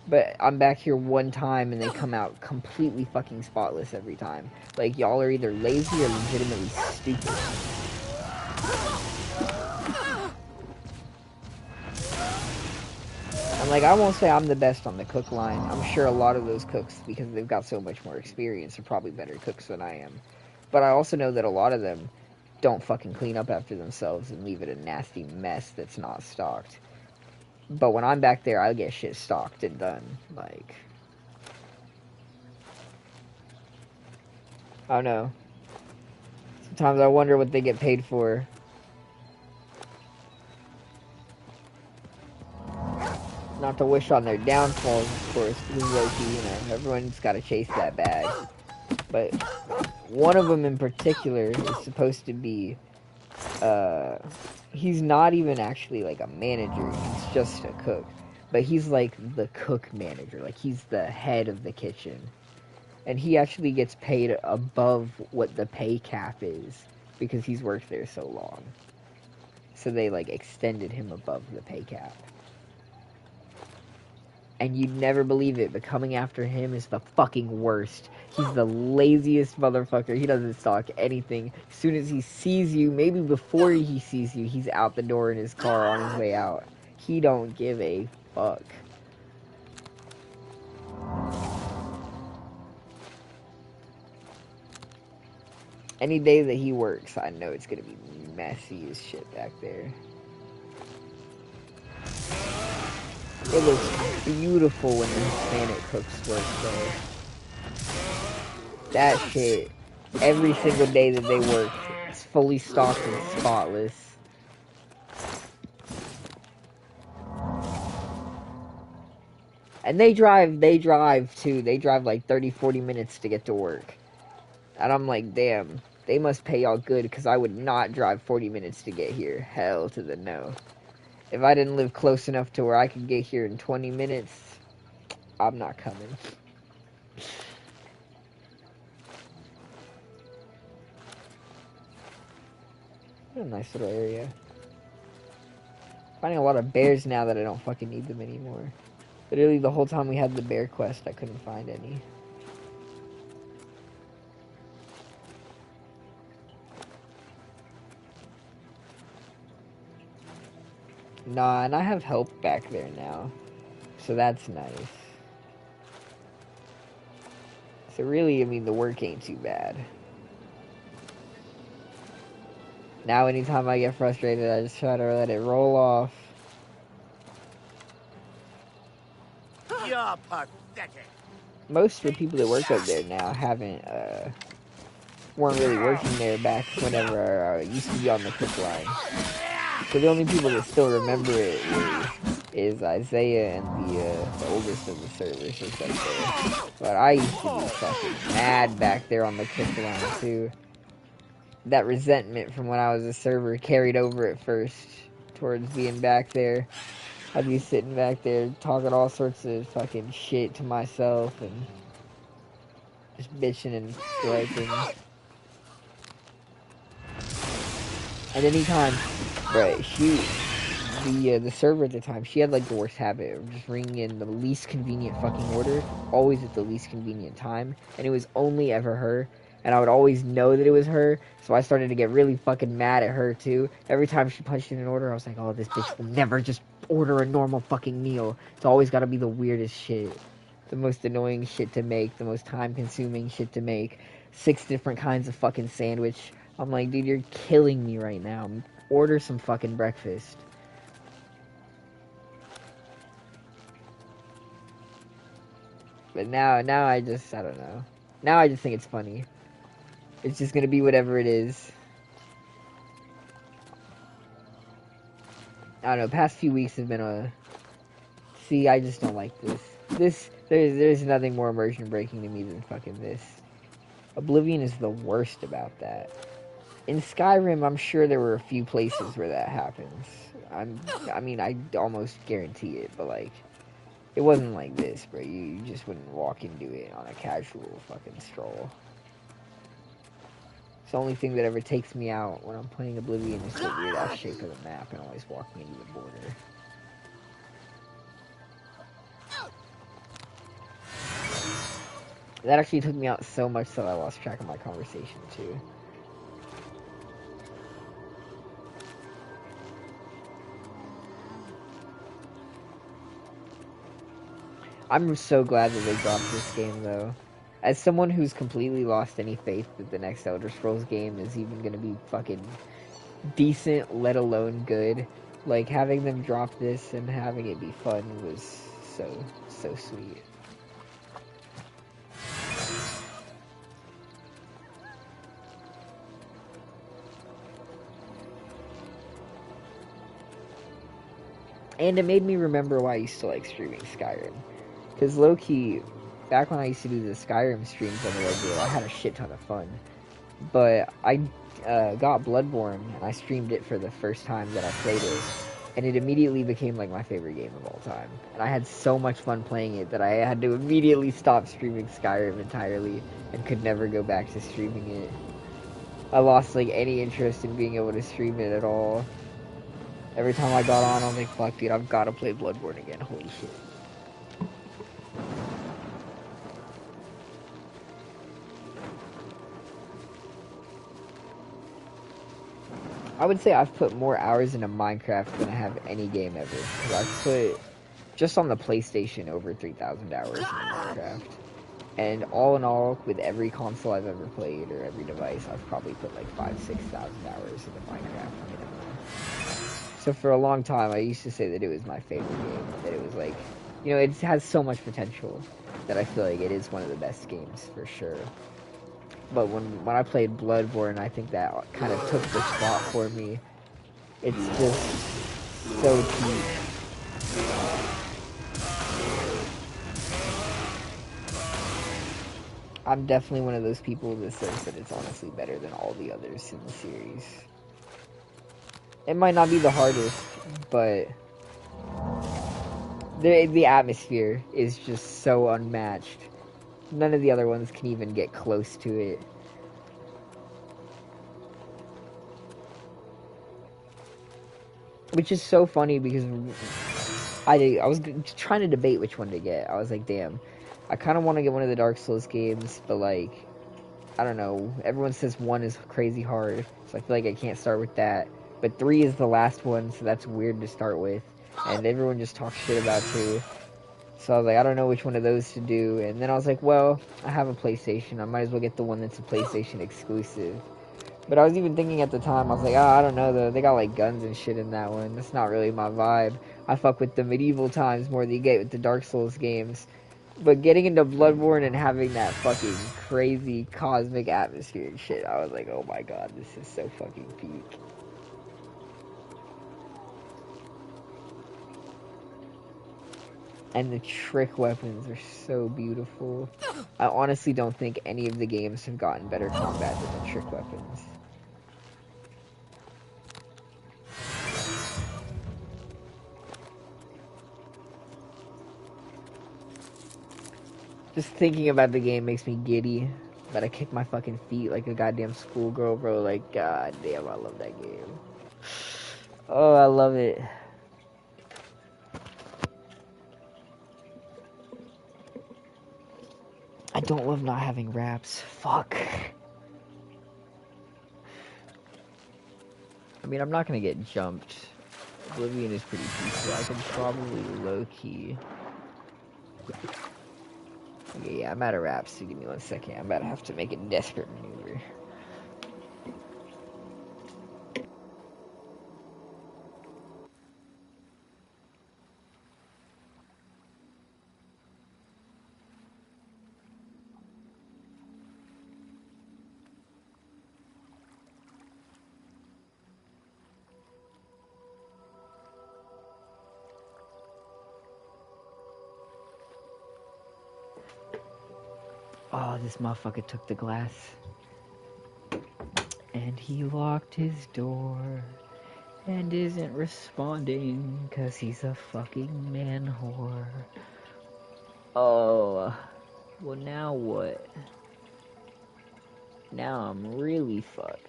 But I'm back here one time and they come out completely fucking spotless every time. Like, y'all are either lazy or legitimately stupid. And, like, I won't say I'm the best on the cook line. I'm sure a lot of those cooks, because they've got so much more experience, are probably better cooks than I am. But I also know that a lot of them don't fucking clean up after themselves and leave it a nasty mess that's not stocked. But when I'm back there, I get shit stocked and done. Like, I don't know. Sometimes I wonder what they get paid for. Not to wish on their downfalls, of course, because low-key, you know, everyone's got to chase that bag. But one of them in particular is supposed to be, he's not even actually like a manager, he's just a cook. But he's like the cook manager, like he's the head of the kitchen. And he actually gets paid above what the pay cap is, because he's worked there so long. So they like extended him above the pay cap. And you'd never believe it, but coming after him is the fucking worst. He's the laziest motherfucker. He doesn't stock anything. As soon as he sees you, maybe before he sees you, he's out the door in his car on his way out. He don't give a fuck. Any day that he works, I know it's gonna be messy as shit back there. It looks beautiful when the Hispanic cooks work, though. That shit, every single day that they work, it's fully stocked and spotless. And they drive too. They drive like 30, 40 minutes to get to work. And I'm like, damn, they must pay y'all good, because I would not drive 40 minutes to get here. Hell to the no. If I didn't live close enough to where I could get here in 20 minutes, I'm not coming. What a nice little area. Finding a lot of bears now that I don't fucking need them anymore. Literally the whole time we had the bear quest, I couldn't find any. Nah, and I have help back there now. So that's nice. So really, I mean, the work ain't too bad. Now anytime I get frustrated, I just try to let it roll off. You're pathetic. Most of the people that work up there now weren't really working there back whenever I used to be on the cook line. So the only people that still remember it is Isaiah and the oldest of the servers that's up there. But I used to be fucking mad back there on the cook line too. That resentment from when I was a server carried over at first towards being back there. I'd be sitting back there talking all sorts of fucking shit to myself and just bitching and griping. And anytime, right, the server at the time, she had like the worst habit of just ringing in the least convenient fucking order, always at the least convenient time, and it was only ever her, and I would always know that it was her, so I started to get really fucking mad at her too. Every time she punched in an order, I was like, oh, this bitch will never just order a normal fucking meal. It's always gotta be the weirdest shit. The most annoying shit to make, the most time-consuming shit to make. 6 different kinds of fucking sandwich. I'm like, dude, you're killing me right now. Order some fucking breakfast. But now I don't know. Now I just think it's funny. It's just gonna be whatever it is. I don't know, past few weeks have been See, I just don't like this. There's nothing more immersion breaking to me than fucking this. Oblivion is the worst about that. In Skyrim, I'm sure there were a few places where that happens. I mean, I almost guarantee it, but like, it wasn't like this, bro. You just wouldn't walk into it on a casual fucking stroll. It's the only thing that ever takes me out when I'm playing Oblivion is the weird ass shape of the map and always walking into the border. That actually took me out so much that I lost track of my conversation too. I'm so glad that they dropped this game though. As someone who's completely lost any faith that the next Elder Scrolls game is even gonna be fucking decent, let alone good, like having them drop this and having it be fun was so sweet. And it made me remember why I used to like streaming Skyrim. Because low-key, back when I used to do the Skyrim streams on the regular, I had a shit ton of fun. But I got Bloodborne, and I streamed it for the first time that I played it. And it immediately became like my favorite game of all time. And I had so much fun playing it that I had to immediately stop streaming Skyrim entirely and could never go back to streaming it. I lost like any interest in being able to stream it at all. Every time I got on, I was like, fuck dude, I've gotta play Bloodborne again, holy shit. I would say I've put more hours into Minecraft than I have any game ever. Because I've put, just on the PlayStation, over 3,000 hours into Minecraft. And all in all, with every console I've ever played or every device, I've probably put like 5,000-6,000 hours into Minecraft minimum. So for a long time, I used to say that it was my favorite game. That it was like, you know, it has so much potential that I feel like it is one of the best games for sure. But when I played Bloodborne, I think that kind of took the spot for me. It's just so deep. I'm definitely one of those people that says that it's honestly better than all the others in the series. It might not be the hardest, but the atmosphere is just so unmatched. None of the other ones can even get close to it. Which is so funny because I was trying to debate which one to get. I was like, damn, I kind of want to get one of the Dark Souls games, but like, I don't know. Everyone says 1 is crazy hard, so I feel like I can't start with that. But 3 is the last one, so that's weird to start with. And everyone just talks shit about 2. So I was like, I don't know which one of those to do. And then I was like, well, I have a PlayStation. I might as well get the one that's a PlayStation exclusive. But I was even thinking at the time, I was like, oh, I don't know though. They got like guns and shit in that one. That's not really my vibe. I fuck with the medieval times more than you get with the Dark Souls games. But getting into Bloodborne and having that fucking crazy cosmic atmosphere and shit, I was like, oh my god, this is so fucking peak. And the trick weapons are so beautiful. I honestly don't think any of the games have gotten better combat than the trick weapons. Just thinking about the game makes me giddy. But I kick my fucking feet like a goddamn schoolgirl, bro. Like, god damn, I love that game. Oh, I love it. I don't love not having wraps. Fuck. I mean, I'm not gonna get jumped. Oblivion is pretty peaceful. I can probably low-key. Okay, yeah, I'm out of wraps, so give me 1 second. I'm about to have to make a desperate maneuver. Oh, this motherfucker took the glass. And he locked his door. And isn't responding, cause he's a fucking man whore. Oh, well now what? Now I'm really fucked.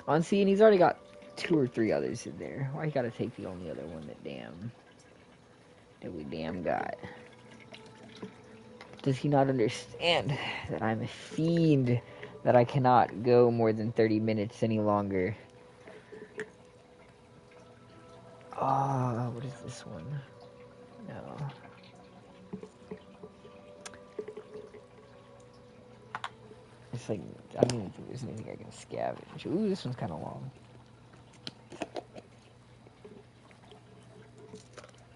On see, and he's already got 2 or 3 others in there. Why you gotta take the only other one that we damn got? Does he not understand that I'm a fiend? That I cannot go more than 30 minutes any longer? Oh, what is this one? No. It's like, I don't even think there's anything I can scavenge. Ooh, this one's kind of long.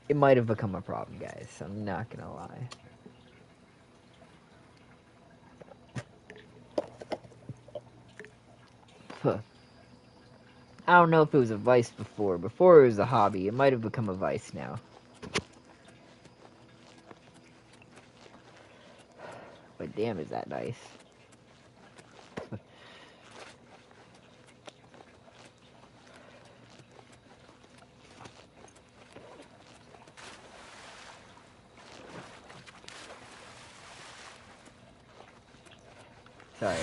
It might have become a problem, guys. I'm not gonna lie. Huh. I don't know if it was a vice before. Before it was a hobby. It might have become a vice now. But damn, is that nice. Sorry.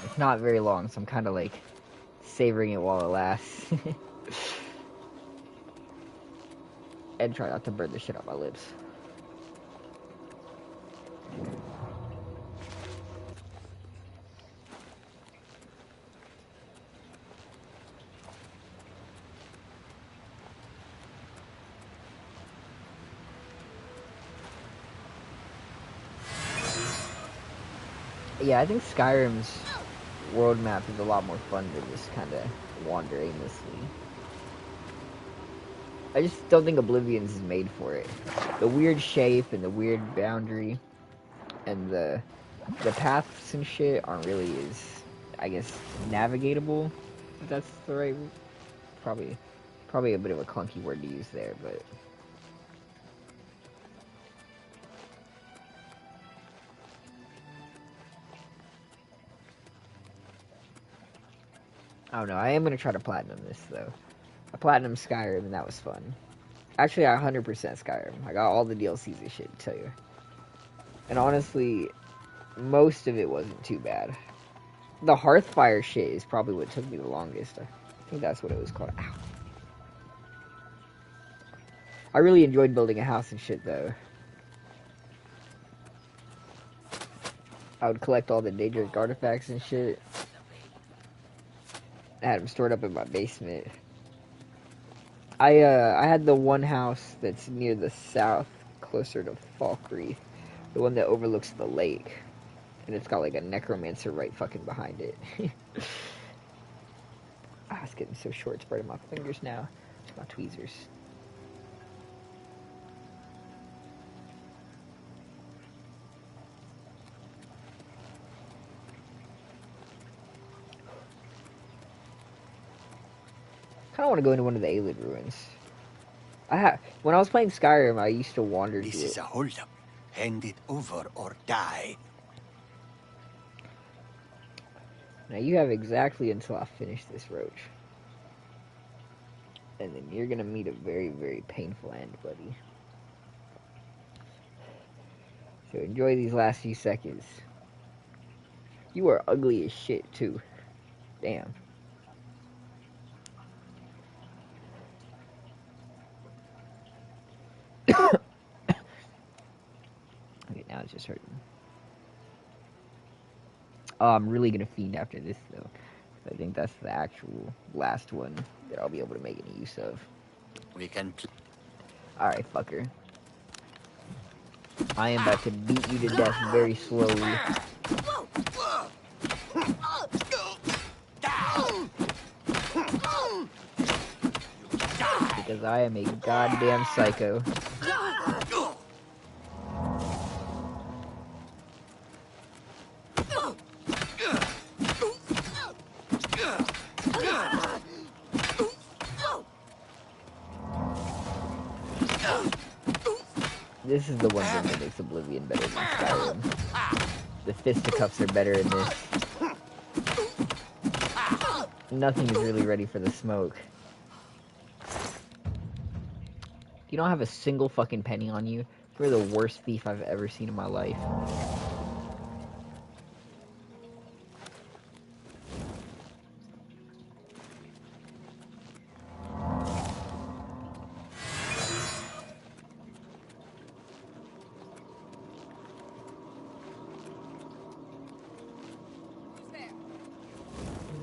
It's not very long, so I'm kind of like savoring it while it lasts. And try not to burn the shit out my lips. Yeah, I think Skyrim's world map is a lot more fun to just kind of wander aimlessly. I just don't think Oblivion's is made for it. The weird shape and the weird boundary and the paths and shit aren't really as, I guess, navigatable. If that's the right, probably a bit of a clunky word to use there, but I don't know. I am gonna try to platinum this though. I platinum Skyrim and that was fun. Actually, I 100% Skyrim. I got all the DLCs and shit to tell you. And honestly, most of it wasn't too bad. The Hearthfire shit is probably what took me the longest. I think that's what it was called. Ow. I really enjoyed building a house and shit though. I would collect all the Daedric artifacts and shit. I had them stored up in my basement. I had the one house that's near the south, closer to Falkreath, the one that overlooks the lake, and it's got like a necromancer right fucking behind it. It's getting so short, spreading my fingers now. My tweezers. I want to go into one of the Aelid ruins. When I was playing Skyrim, I used to wander. This is a holdup. Hand it over or die. Now you have exactly until I finish this roach, and then you're gonna meet a very, very painful end, buddy. So enjoy these last few seconds. You are ugly as shit too. Damn. Okay, now it's just hurting. Oh, I'm really gonna fiend after this though. I think that's the actual last one that I'll be able to make any use of. We can. Alright, fucker. I am about to beat you to death very slowly. Because I am a goddamn psycho. This is the one thing that makes Oblivion better than Skyrim. The fisticuffs are better in this. Nothing is really ready for the smoke. You don't have a single fucking penny on you. You're the worst thief I've ever seen in my life.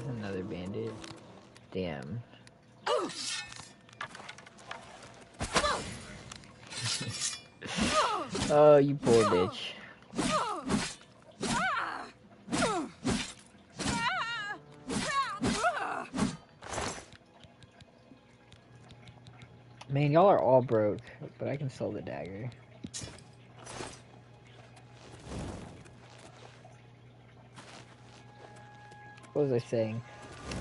Another bandit. Damn. Oh, you poor bitch. Man, y'all are all broke, but I can sell the dagger. What was I saying?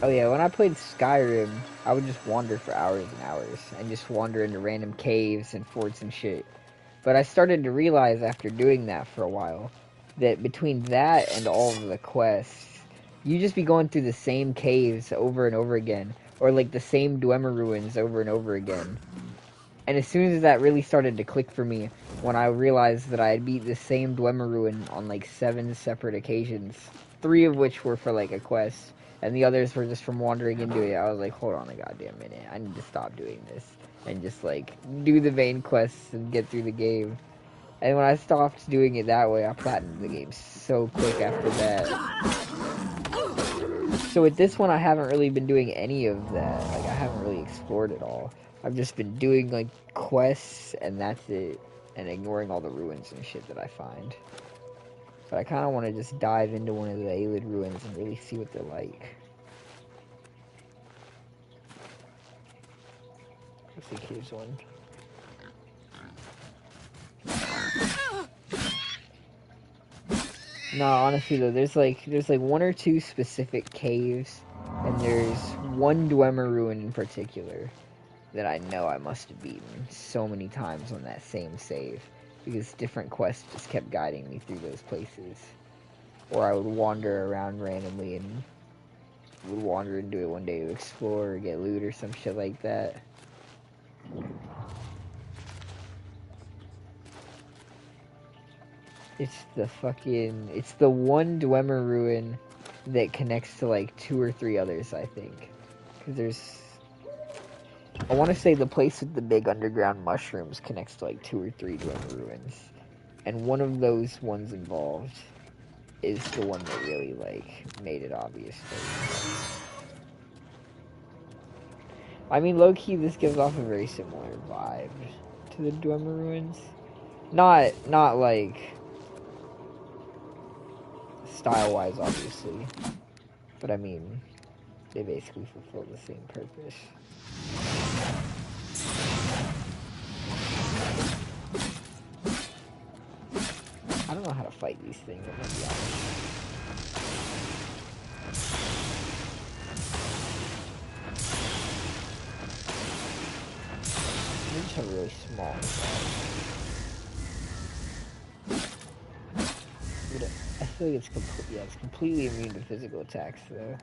Oh yeah, when I played Skyrim, I would just wander for hours and hours, and just wander into random caves and forts and shit. But I started to realize after doing that for a while, that between that and all of the quests, you just be going through the same caves over and over again, or like the same Dwemer ruins over and over again. And as soon as that really started to click for me, when I realized that I had beat the same Dwemer ruin on like 7 separate occasions, 3 of which were for like a quest, and the others were just from wandering into it, I was like, hold on a goddamn minute, I need to stop doing this, and just like, do the main quests and get through the game. And when I stopped doing it that way, I platinumed the game so quick after that. So with this one, I haven't really been doing any of that, like, I haven't really explored it all. I've just been doing, like, quests, and that's it, and ignoring all the ruins and shit that I find. But I kind of want to just dive into one of the Aelid ruins and really see what they're like. Let's see, here's one. No, honestly though, there's like one or two specific caves, and there's one Dwemer ruin in particular that I know I must have beaten so many times on that same save, because different quests just kept guiding me through those places. Or I would wander around randomly and would wander into it one day to explore or get loot or some shit like that. It's the one Dwemer ruin that connects to like 2 or 3 others, I think. Because I want to say the place with the big underground mushrooms connects to like 2 or 3 Dwemer ruins. And one of those ones involved is the one that really like made it obvious for me. I mean, low-key, this gives off a very similar vibe to the Dwemer ruins. Not like style-wise, obviously, but I mean, they basically fulfill the same purpose. I don't know how to fight these things, I'm gonna be honest. They just have really small attacks. I feel like it's completely immune to physical attacks, though.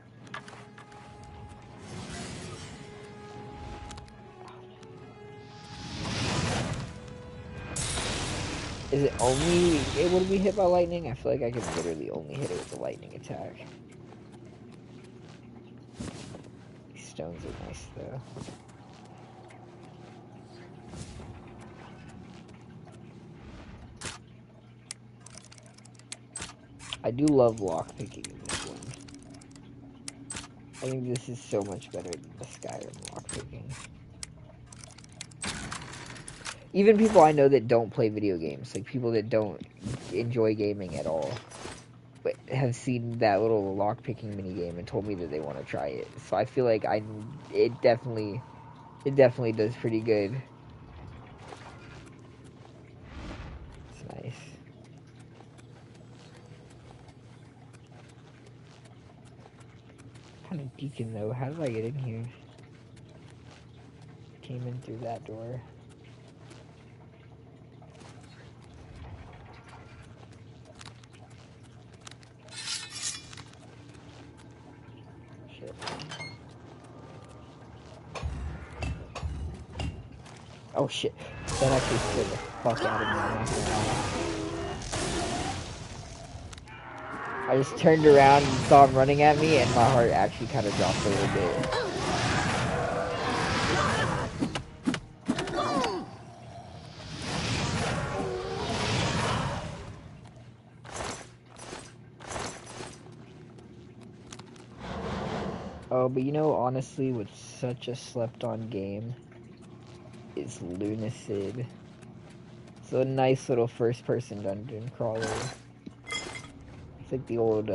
Is it only able to be hit by lightning? I feel like I can literally only hit it with a lightning attack. These stones are nice, though. I do love lockpicking in this one. I think this is so much better than the Skyrim lockpicking. Even people I know that don't play video games, like people that don't enjoy gaming at all, but have seen that little lockpicking minigame and told me that they want to try it. So I feel like it definitely does pretty good. It's nice. Kind of deacon though. How did I get in here? Came in through that door. Shit. Oh shit. That actually scared the fuck out of me. I'm not gonna lie. I just turned around and saw him running at me, and my heart actually kind of dropped a little bit. Oh, but you know, honestly, what's such a slept-on game is Lunacid. It's a nice little first-person dungeon crawler. It's like the old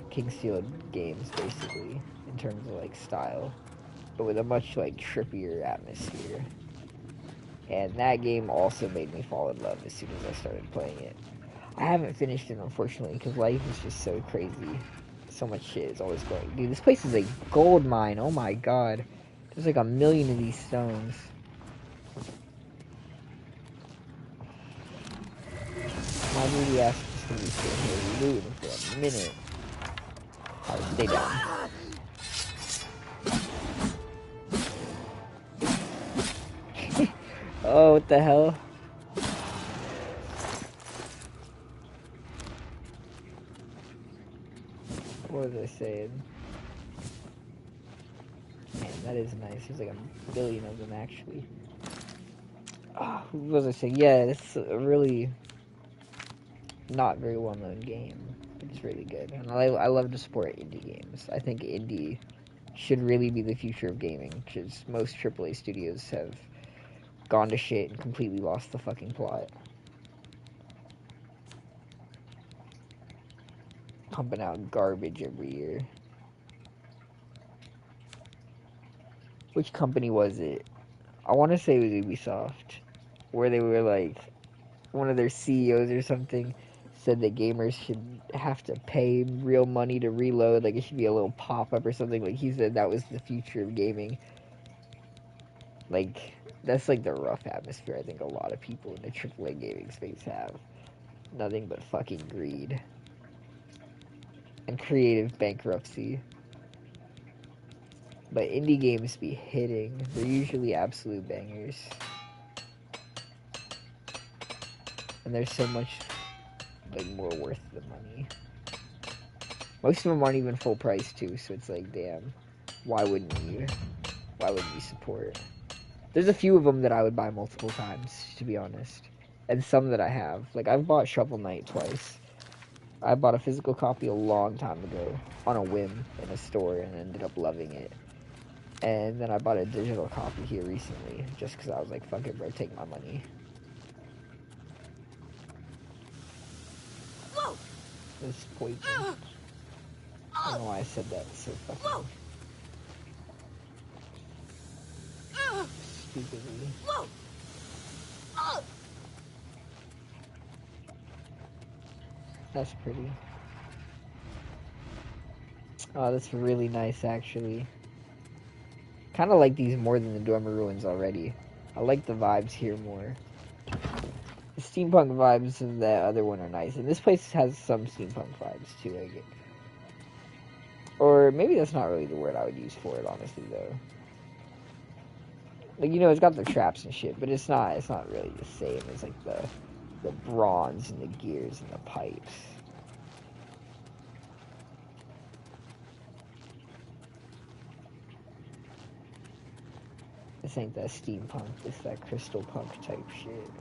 Kingfield games, basically, in terms of like style, but with a much like trippier atmosphere. And that game also made me fall in love as soon as I started playing it. I haven't finished it, unfortunately, because life is just so crazy. So much shit is always going. Dude, this place is a gold mine. Oh my god. There's like a million of these stones. My really ass is just gonna be sitting here looting for a minute. Alright, stay down. Oh, what the hell? What was I saying? Man, that is nice. There's like a billion of them, actually. Oh, what was I saying? Yeah, it's a really not very well-known game. It's really good. And I love to support indie games. I think indie should really be the future of gaming, because most AAA studios have gone to shit and completely lost the fucking plot. pumping out garbage every year. Which company was it? I want to say it was Ubisoft, where they were like, one of their CEOs or something said that gamers should have to pay real money to reload, like it should be a little pop-up or something. Like he said that was the future of gaming. Like, that's like the rough atmosphere I think a lot of people in the AAA gaming space have. Nothing but fucking greed. And creative bankruptcy. But indie games be hitting. They're usually absolute bangers. And there's so much, like, more worth the money. Most of them aren't even full price, too, so it's like, damn. Why wouldn't you support? There's a few of them that I would buy multiple times, to be honest. And some that I have. Like, I've bought Shovel Knight twice. I bought a physical copy a long time ago on a whim in a store and ended up loving it. And then I bought a digital copy here recently just because I was like, fuck it, bro, take my money. Whoa! This is poison. I don't know why I said that so fucking stupidly. Whoa! That's pretty. Oh, that's really nice, actually. Kind of like these more than the Dormer Ruins already. I like the vibes here more. The steampunk vibes of that other one are nice. And this place has some steampunk vibes, too, I guess. Or maybe that's not really the word I would use for it, honestly, though. Like, you know, it's got the traps and shit, but it's not really the same as, like, the bronze and the gears and the pipes. This ain't that steampunk, this that crystal punk type shit.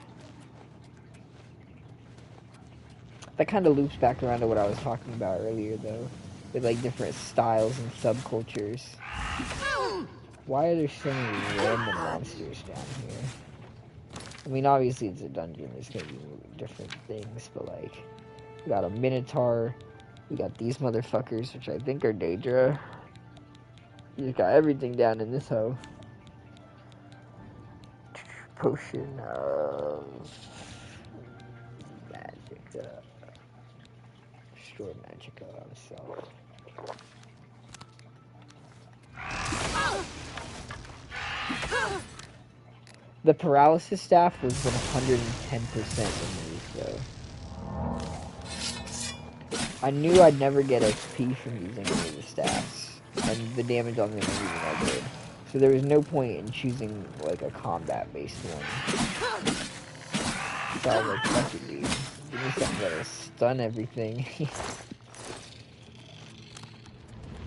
That kind of loops back around to what I was talking about earlier, though. With, like, different styles and subcultures. Why are there so many random monsters down here? I mean, obviously it's a dungeon, there's gonna be different things, but, like, we got a Minotaur, we got these motherfuckers, which I think are Daedra. You got everything down in this hoe. Potion of Magica. Destroy Magica himself. The paralysis staff was 110% removed, though. I knew I'd never get XP from using any of the staffs, and the damage on them wasn't even that good. So there was no point in choosing, like, a combat-based one. So I was like, fuck it, dude. Give me something that'll stun everything.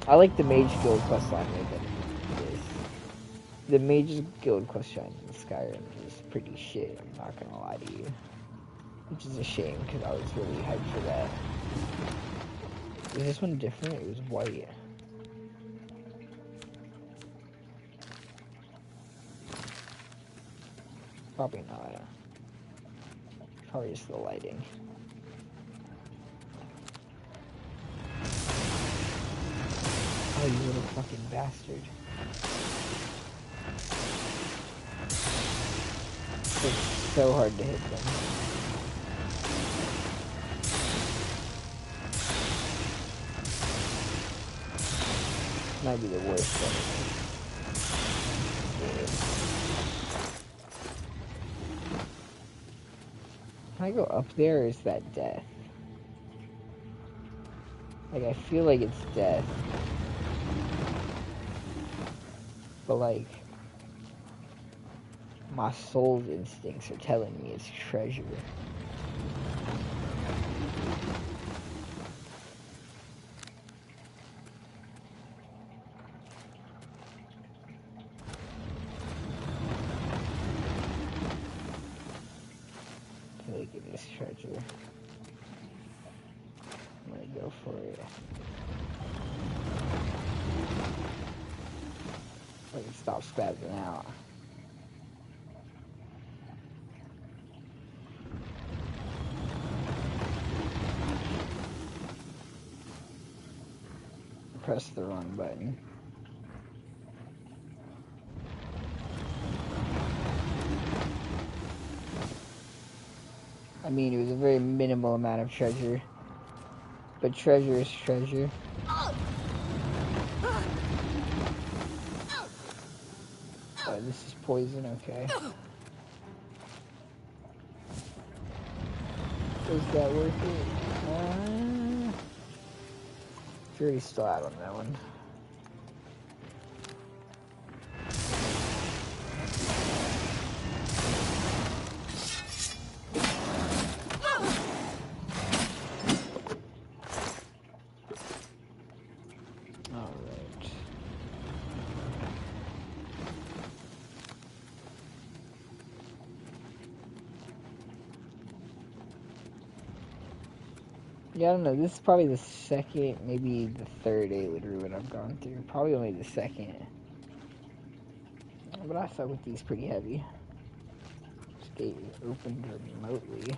I like the Mage Guild questline way better than this. The Mage Guild questline in Skyrim is pretty shit, I'm not gonna lie to you. Which is a shame, because I was really hyped for that. Is this one different? It was white. Probably not. Probably just the lighting. Oh, you little fucking bastard. It's so hard to hit them. Might be the worst one. Can I go up there, or is that death? Like, I feel like it's death. But, like, my soul's instincts are telling me it's treasure. Look at this treasure. I'm gonna go for it. I can stop spazzing out. pressed the wrong button. I mean, it was a very minimal amount of treasure. But treasure is treasure. Oh, this is poison, okay. Was that worth it? Jury's still out on that one. Yeah, I don't know. This is probably the second, maybe the third Ayleid ruin I've gone through. Probably only the second. But I fuck with these pretty heavy. This gate opened remotely.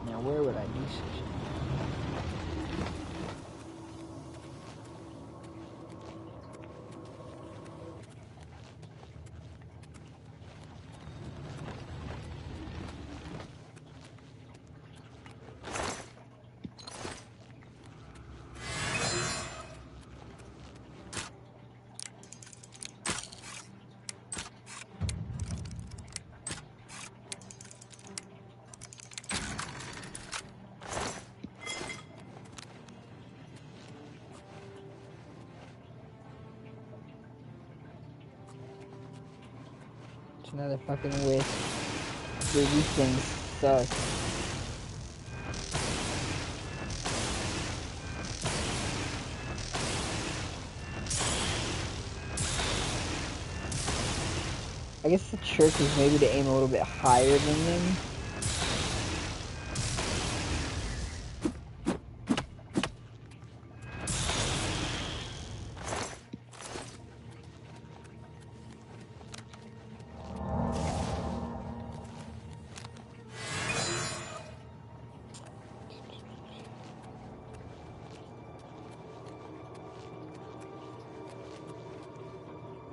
Now, where would I do such a another fucking wish. Dude, these things suck. I guess the trick is maybe to aim a little bit higher than them.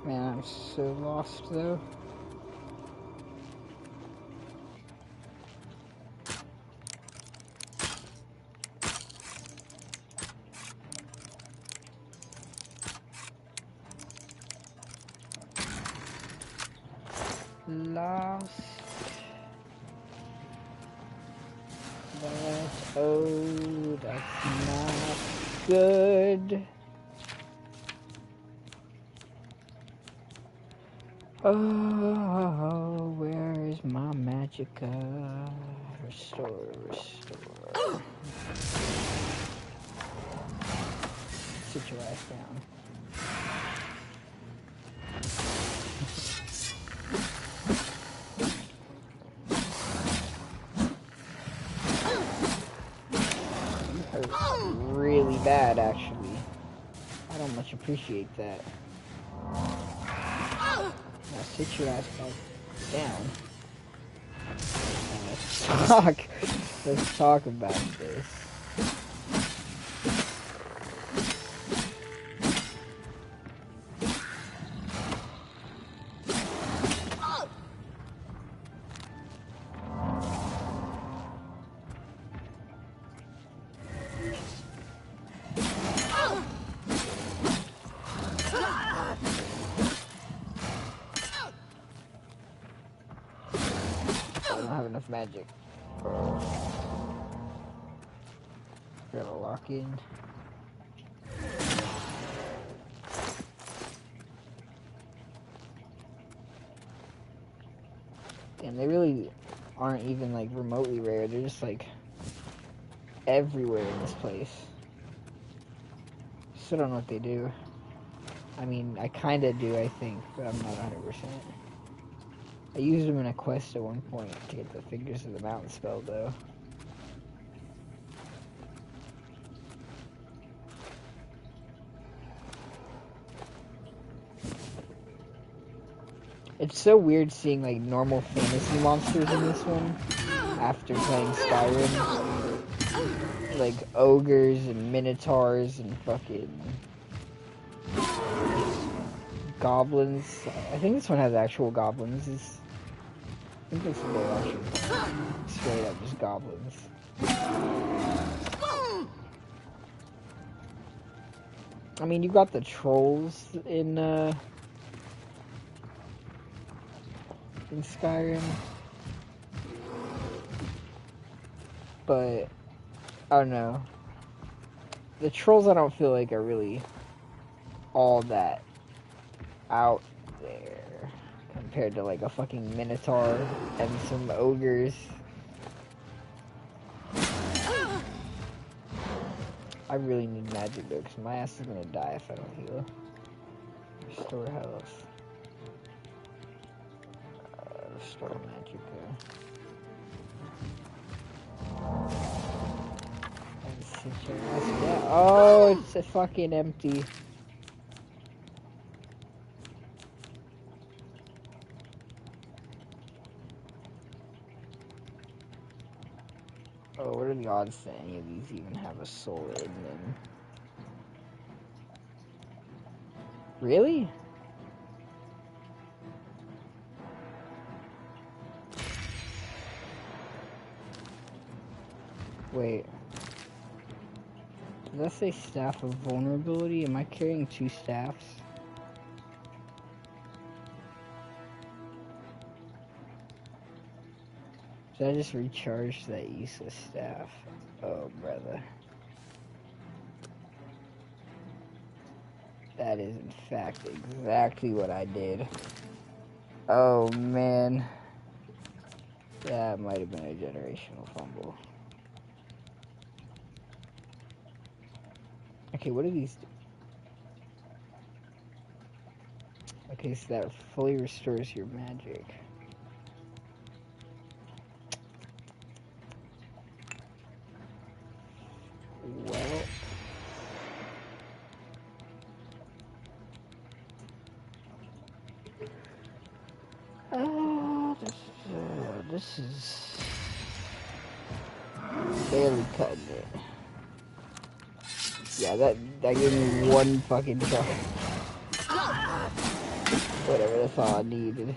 Man, I'm so lost though. Lost. Oh, that's not good. Oh, where is my magicka? Restore, restore. Sit your ass down. You hurt really bad, actually. I don't much appreciate that. Now sit your ass back down. Let's talk about this. Enough magic. Gotta lock in. Damn, they really aren't even like remotely rare. They're just like everywhere in this place. Still don't know what they do. I mean, I kinda do, I think, but I'm not 100%. I used them in a quest at one point to get the Fingers of the Mountain spell, though. It's so weird seeing, like, normal fantasy monsters in this one. after playing Skyrim. Like ogres and minotaurs and fucking goblins. I think this one has actual goblins. I think this is actually straight up just goblins. I mean, you got the trolls in Skyrim, but I don't know. The trolls I don't feel like are really all that out there compared to like a fucking minotaur and some ogres. I really need magic though, because my ass is gonna die if I don't heal. Restore health. Restore magic. Oh, it's a fucking empty. Oh, what are the odds that any of these even have a soul in them? Really? Wait. Does that say Staff of Vulnerability? Am I carrying 2 staffs? Did I just recharge that useless staff? Oh, brother. That is, in fact, exactly what I did. Oh, man. That might have been a generational fumble. Okay, what do these do? Okay, so that fully restores your magic. Well... this is... barely cutting it. Yeah, that gave me 1 fucking try. Whatever, that's all I needed.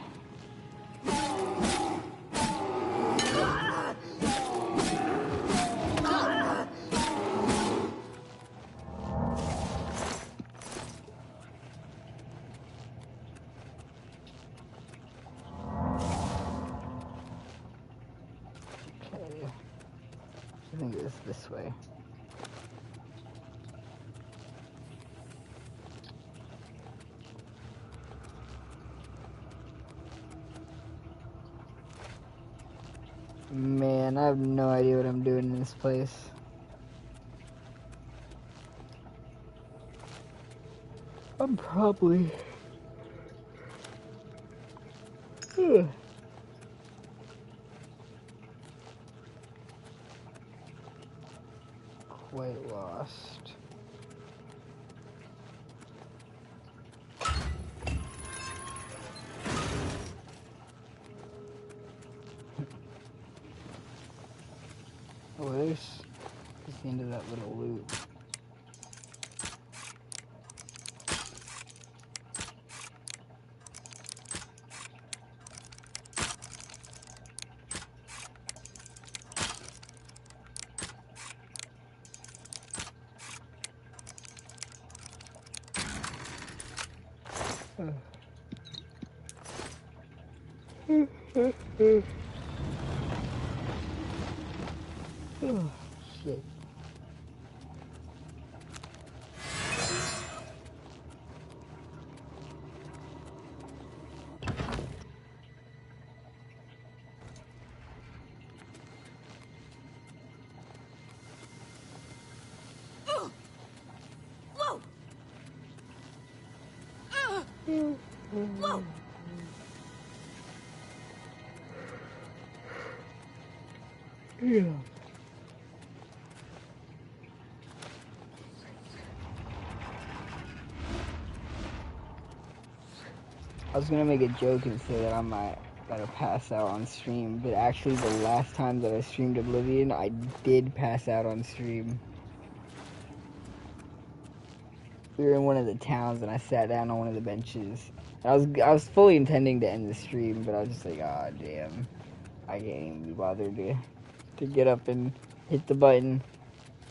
Okay. I think it's this way. Man, I have no idea what I'm doing in this place. I'm probably... quite lost. Oh, there's the end of that little loop. Oh, shit. Whoa! Whoa! Yeah. I was gonna make a joke and say that I might gotta pass out on stream, but actually the last time that I streamed Oblivion, I did pass out on stream. We were in one of the towns, and I sat down on one of the benches. And I was fully intending to end the stream, but I was just like, ah, damn, I can't even be bothered to get up and hit the button.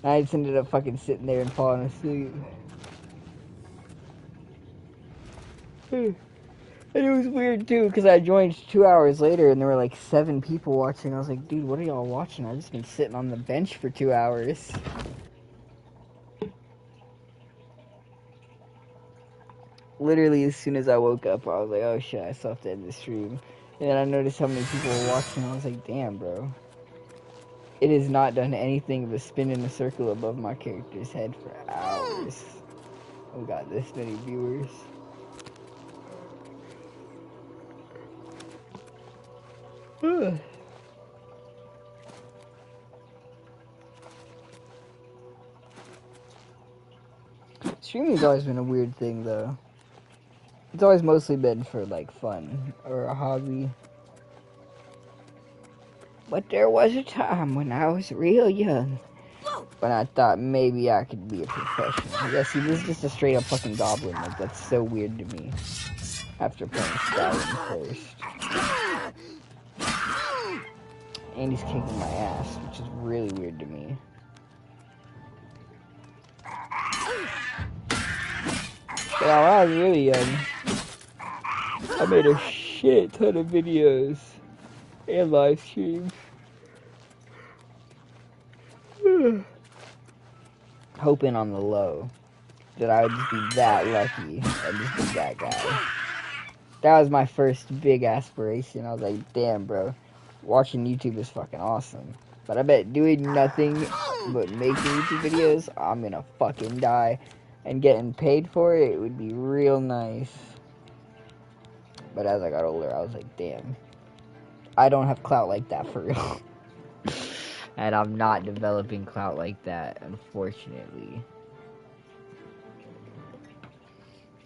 And I just ended up fucking sitting there and falling asleep. And it was weird too, because I joined 2 hours later, and there were like 7 people watching. I was like, dude, what are y'all watching? I've just been sitting on the bench for 2 hours. Literally, as soon as I woke up, I was like, oh shit, I still have to end the stream. And then I noticed how many people were watching. I was like, damn, bro. It has not done anything but spin in a circle above my character's head for hours. We got this many viewers. Streaming's always been a weird thing, though. It's always mostly been for, like, fun or a hobby. But there was a time when I was real young, when I thought maybe I could be a professional. Yeah, see, this is just a straight up fucking goblin. Like, that's so weird to me. After playing Skyrim first. And he's kicking my ass, which is really weird to me. But when I was really young, I made a shit ton of videos and live streams. Hoping on the low that I would just be that lucky and just be that guy. That was my first big aspiration. I was like, damn, bro, watching YouTube is fucking awesome. But I bet doing nothing but making YouTube videos, I'm gonna fucking die. And getting paid for it would be real nice. But as I got older, I was like, damn, I don't have clout like that for real. And I'm not developing clout like that, unfortunately.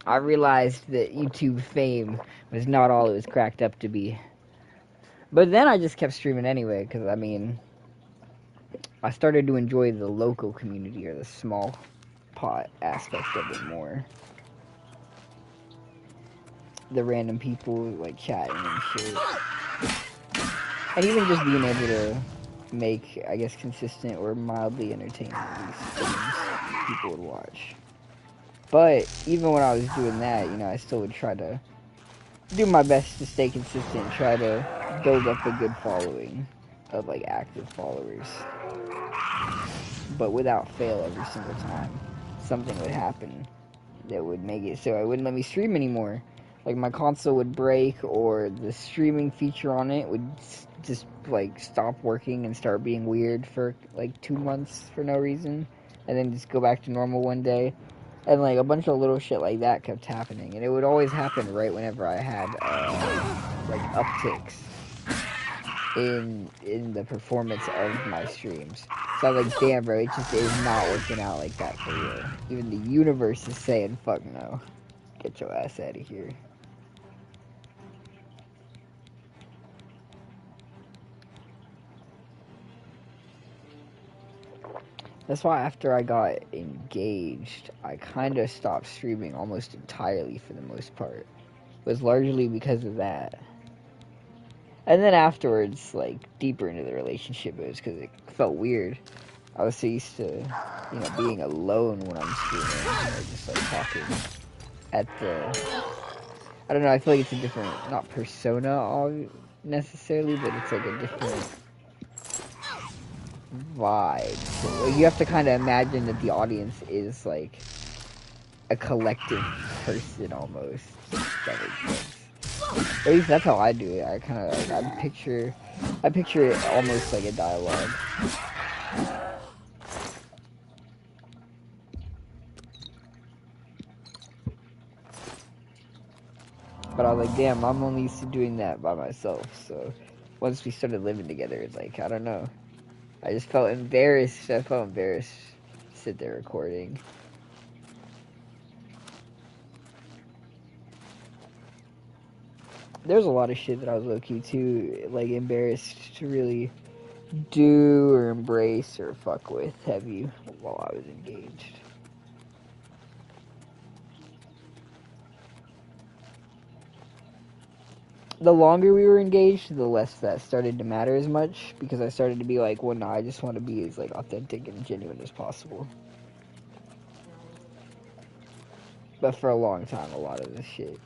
I realized that YouTube fame was not all it was cracked up to be. But then I just kept streaming anyway, because, I mean, I started to enjoy the local community, or the small pot aspect of it more. The random people, like, chatting and shit. And even just being able to make, I guess, consistent or mildly entertaining streams people would watch. But even when I was doing that, you know, I still would try to do my best to stay consistent, try to build up a good following of, like, active followers. But without fail, every single time, something would happen that would make it so it wouldn't let me stream anymore. Like, my console would break, or the streaming feature on it would just, like, stop working and start being weird for, like, 2 months for no reason, and then just go back to normal one day. And, like, a bunch of little shit like that kept happening. And it would always happen right whenever I had, like, upticks in the performance of my streams. So I was like, damn, bro, it just is not working out like that for real. Even the universe is saying, fuck no. Get your ass out of here. That's why after I got engaged, I kind of stopped streaming almost entirely for the most part. It was largely because of that. And then afterwards, like, deeper into the relationship, it was because it felt weird. I was so used to, you know, being alone when I'm streaming, you know, just, like, talking at the... I don't know, I feel like it's a different, not persona necessarily, but it's, like, a different vibe. So, like, you have to kind of imagine that the audience is, like, a collective person almost. If that makes sense. At least that's how I do it. I kind of, like, I picture it almost like a dialogue. But I was like, damn, I'm only used to doing that by myself. So once we started living together, it's like, I don't know. I just felt embarrassed. I felt embarrassed to sit there recording. there's a lot of shit that I was low-key too, like, embarrassed to really do or embrace or fuck with heavy while I was engaged. The longer we were engaged, the less that started to matter as much, because I started to be like, well, no, I just want to be as, like, authentic and genuine as possible. But for a long time, a lot of the shit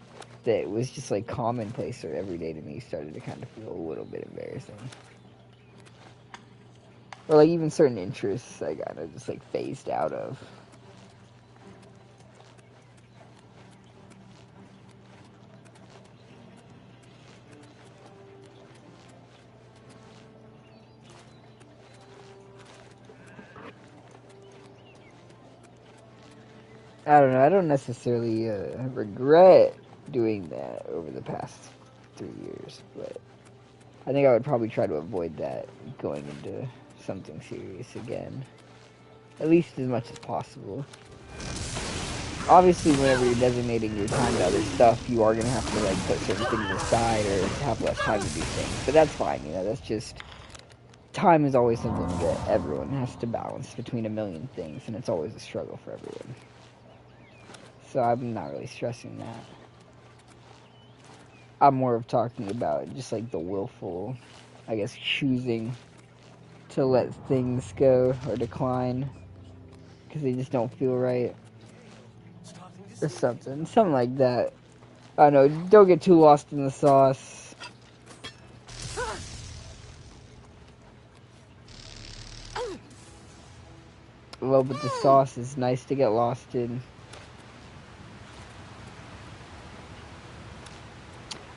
that was just, like, commonplace or everyday to me started to kind of feel a little bit embarrassing. Or, like, even certain interests I kind of just, like, phased out of. I don't know, I don't necessarily regret doing that over the past 3 years, but I think I would probably try to avoid that going into something serious again. At least as much as possible. Obviously, whenever you're designating your time to other stuff, you are going to have to, like, put certain things aside or have less time to do things. But that's fine, you know, that's just... Time is always something that everyone has to balance between a million things, and it's always a struggle for everyone. So I'm not really stressing that. I'm more of talking about just, like, the willful, I guess, choosing to let things go or decline because they just don't feel right. Or something like that. I don't know, don't get too lost in the sauce. Well, but the sauce is nice to get lost in.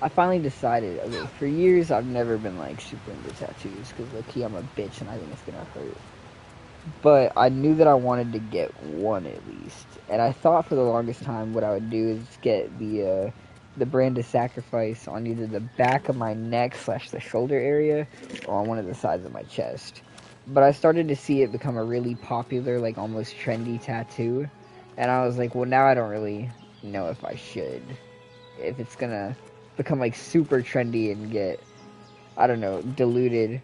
I finally decided, okay, for years I've never been, like, super into tattoos, because low-key I'm a bitch and I think it's gonna hurt. But I knew that I wanted to get one at least. And I thought for the longest time what I would do is get the brand of sacrifice on either the back of my neck / the shoulder area or on one of the sides of my chest. But I started to see it become a really popular, like, almost trendy tattoo. And I was like, well, now I don't really know if I should. If it's gonna become, like, super trendy and get, I don't know, diluted.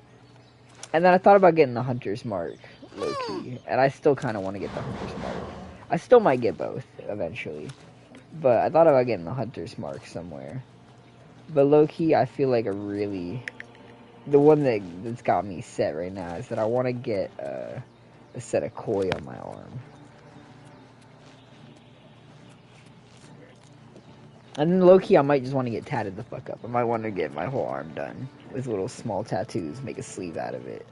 And then I thought about getting the Hunter's Mark, low-key. And I still kind of want to get the Hunter's Mark. I still might get both, eventually. But I thought about getting the Hunter's Mark somewhere. But low-key, I feel like the one that's got me set right now is that I want to get a set of koi on my arm. And then low-key, I might just want to get tatted the fuck up. I might want to get my whole arm done with little small tattoos, make a sleeve out of it.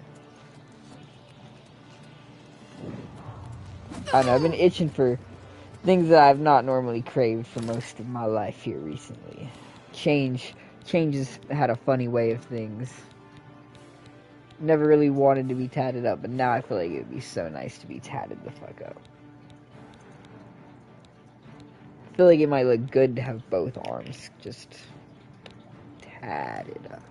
I don't know, I've been itching for things that I've not normally craved for most of my life here recently. Change has had a funny way of things. Never really wanted to be tatted up, but now I feel like it would be so nice to be tatted the fuck up. I feel like it might look good to have both arms just tatted up.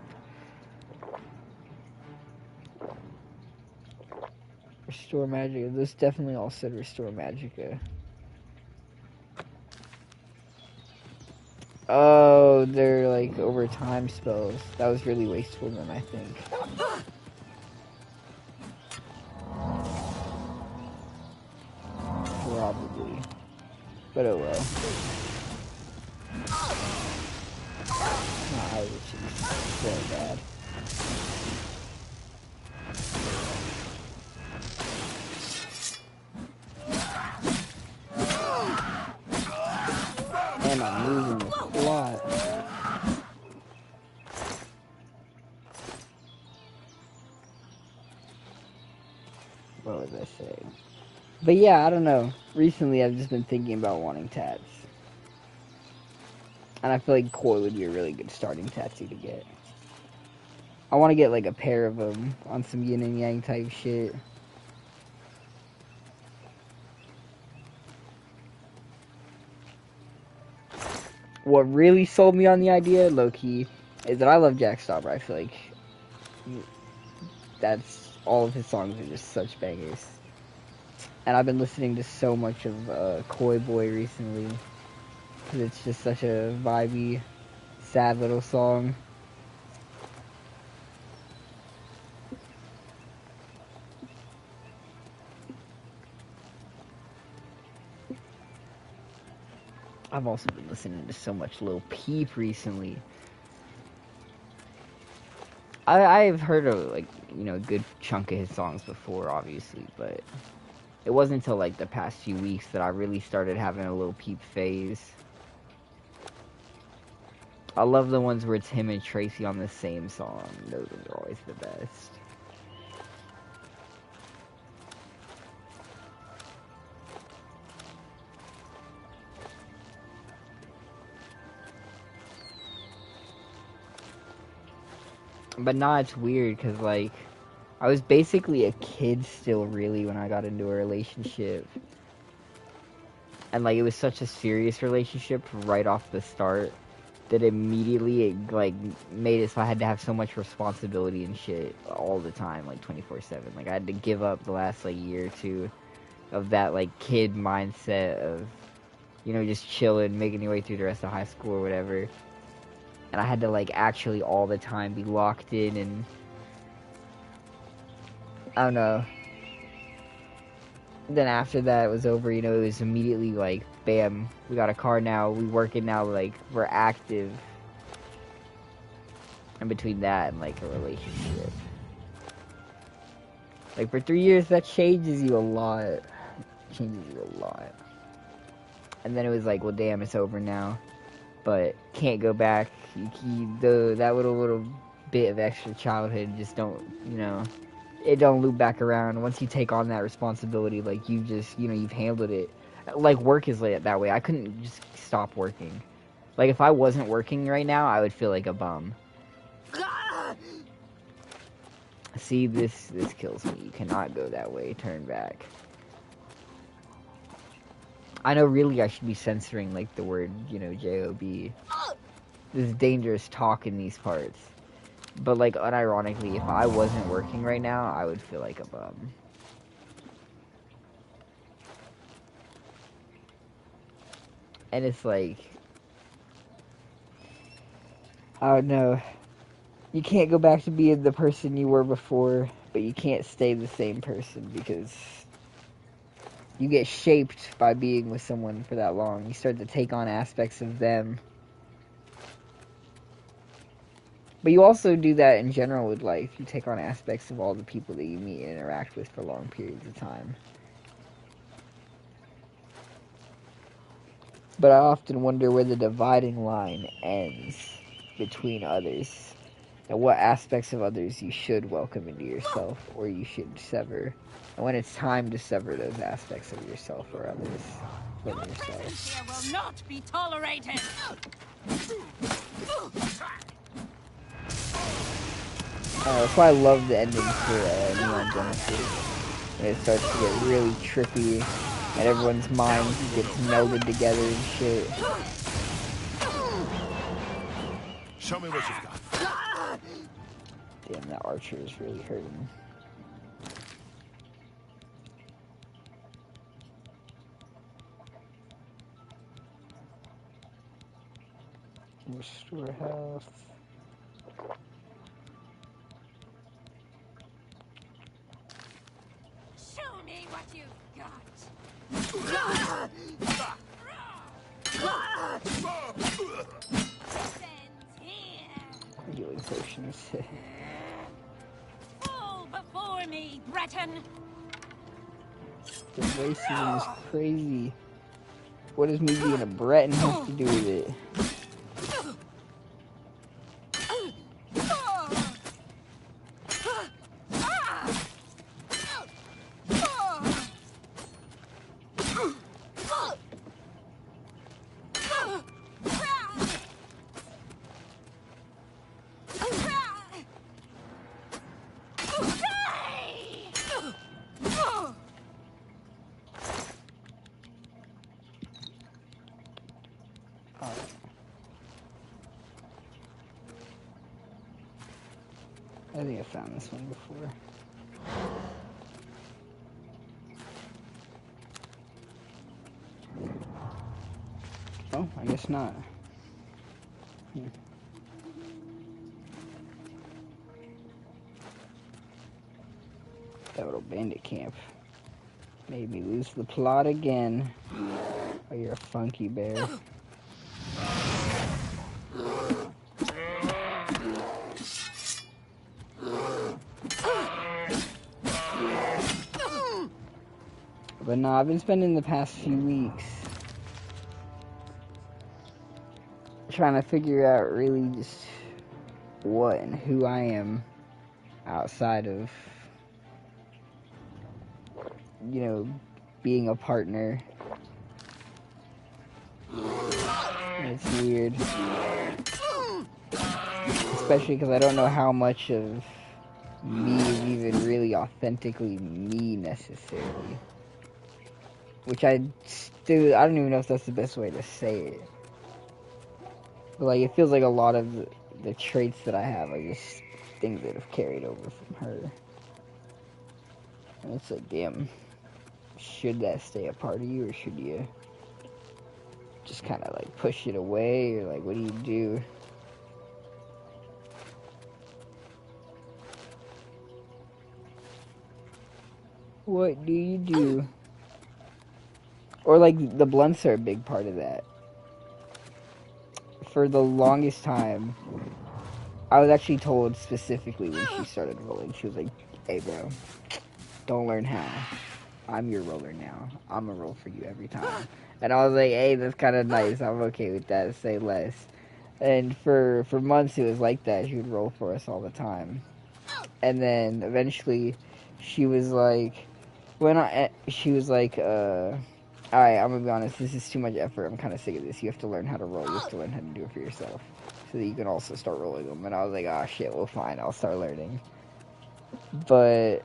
Restore Magica. This definitely all said Restore Magica. Oh, they're like over time spells. That was really wasteful then, I think. Probably. But oh well. My eye itches so bad. And I'm losing the plot. What was I saying? But yeah, I don't know. Recently, I've just been thinking about wanting tats. And I feel like koi would be a really good starting tattoo to get. I want to get like a pair of them on some yin and yang type shit. What really sold me on the idea, low-key, is that I love Jack Stauber. I feel like that's all of his songs are just such bangers. And I've been listening to so much of Koi Boy recently. Because it's just such a vibey Sad little song. I've also been listening to so much Lil Peep recently. I've heard of, like, you know, a good chunk of his songs before, obviously, but it wasn't until, like, the past few weeks that I really started having a Lil Peep phase. I love the ones where it's him and Tracy on the same song. Those are always the best. But nah, it's weird, because, like, I was basically a kid still, really, when I got into a relationship. And, like, it was such a serious relationship right off the start that immediately it, like, made it so I had to have so much responsibility and shit all the time, like, 24/7. Like, I had to give up the last, like, year or two of that, like, kid mindset of, you know, just chilling, making your way through the rest of high school or whatever. And I had to, like, actually all the time be locked in, and I don't know. Then after that it was over, you know, it was immediately like, bam, we got a car now, we working now, like, we're active. And between that and, like, a relationship, like, for 3 years, that changes you a lot. Changes you a lot. And then it was like, well, damn, it's over now, but can't go back. That little bit of extra childhood just don't, you know, it don't loop back around. Once you take on that responsibility, like, you just, you know, you've handled it. Like, work is like that way. I couldn't just stop working. Like, if I wasn't working right now, I would feel like a bum. See, this kills me. You cannot go that way. Turn back. I know, really, I should be censoring, like, the word, you know, J-O-B. This is dangerous talk in these parts. But, like, unironically, if I wasn't working right now, I would feel like a bum. And it's like, I don't know. You can't go back to being the person you were before, but you can't stay the same person, because you get shaped by being with someone for that long. You start to take on aspects of them. But you also do that in general with life. You take on aspects of all the people that you meet and interact with for long periods of time. But I often wonder where the dividing line ends between others, and what aspects of others you should welcome into yourself, or you should sever, and when it's time to sever those aspects of yourself or others from Your yourself. presence here will not be tolerated. That's why I love the ending for Neon Genesis. When it starts to get really trippy, and everyone's minds gets melded together and shit. Show me what you've got. Damn, that archer is really hurting. Restore health. Show me what you've got. Healing potions. Fall before me, Breton. The racism is crazy. What does me being a Breton have to do with it? I think I found this one before. Oh, I guess not. That little bandit camp made me lose the plot again. Oh, you're a funky bear. But no, I've been spending the past few weeks trying to figure out really just what and who I am outside of, you know, being a partner. It's weird. Especially because I don't know how much of me is even really authentically me necessarily. Which I don't even know if that's the best way to say it. But like, it feels like a lot of the traits that I have are just things that have carried over from her. And it's like, damn, should that stay a part of you, or should you just kind of like push it away, or like, what do you do? What do you do? Or like, the blunts are a big part of that. For the longest time, I was actually told specifically when she started rolling, she was like, hey bro, don't learn how. I'm your roller now. I'm gonna roll for you every time. And I was like, hey, that's kind of nice. I'm okay with that. Say less. And for months it was like that. She would roll for us all the time. And then eventually she was like, alright, I'm gonna be honest, this is too much effort. I'm kind of sick of this. You have to learn how to roll. You have to learn how to do it for yourself, so that you can also start rolling them. And I was like, ah, shit, well, fine, I'll start learning. But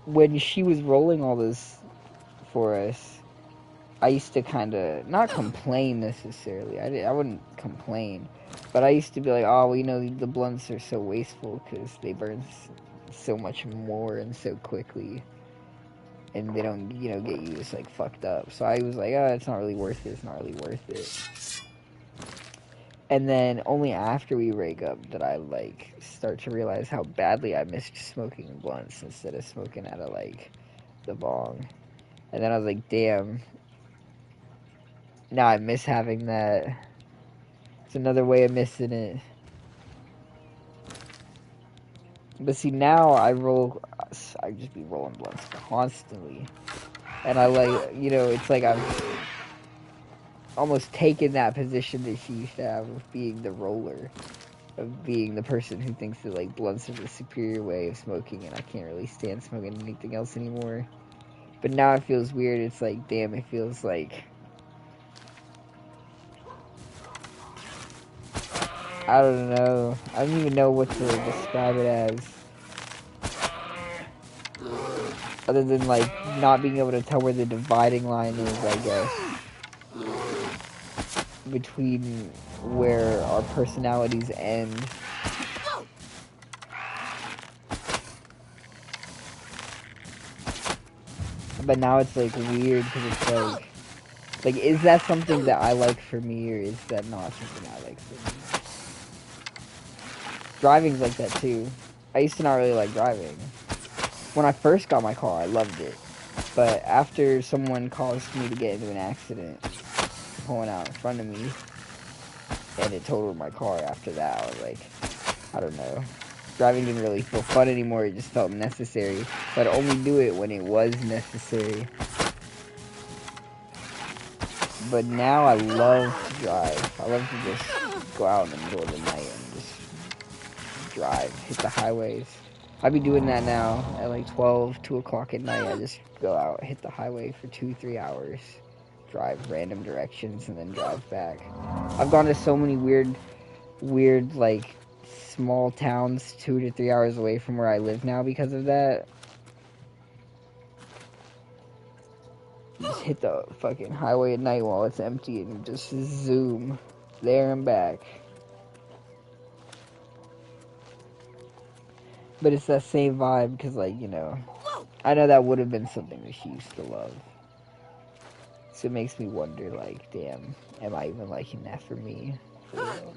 when she was rolling all this for us, I used to kind of, not complain necessarily. I wouldn't complain. But I used to be like, oh, well, you know, the blunts are so wasteful because they burn so much more and so quickly. And they don't, you know, get you just, like, fucked up. So I was like, oh, it's not really worth it. It's not really worth it. And then only after we break up did I, like, start to realize how badly I missed smoking blunts instead of smoking out of, like, the bong. And then I was like, damn. Now I miss having that. It's another way of missing it. But see, now I just be rolling blunts constantly. And I like, you know, it's like I've almost taken that position that she used to have of being the roller. Of being the person who thinks that, like, blunts are the superior way of smoking, and I can't really stand smoking anything else anymore. But now it feels weird. It's like, damn, it feels like, I don't know. I don't even know what to describe it as. Other than, like, not being able to tell where the dividing line is, I guess. Between where our personalities end. But now it's, like, weird because it's like, is that something that I like for me, or is that not something I like for me? Driving's like that, too. I used to not really like driving. When I first got my car, I loved it. But after someone caused me to get into an accident, pulling out in front of me, and it totaled my car after that, I was like, I don't know. Driving didn't really feel fun anymore, it just felt necessary. So I'd only do it when it was necessary. But now I love to drive. I love to just go out in the middle of the night and just drive, hit the highways. I'd be doing that now at like 12, 2 o'clock at night. I just go out, hit the highway for 2-3 hours, drive random directions, and then drive back. I've gone to so many weird, like, small towns 2 to 3 hours away from where I live now because of that. Just hit the fucking highway at night while it's empty and just zoom there and back. But it's that same vibe because, like, you know, I know that would have been something that she used to love. So it makes me wonder, like, damn, am I even liking that for me? For real?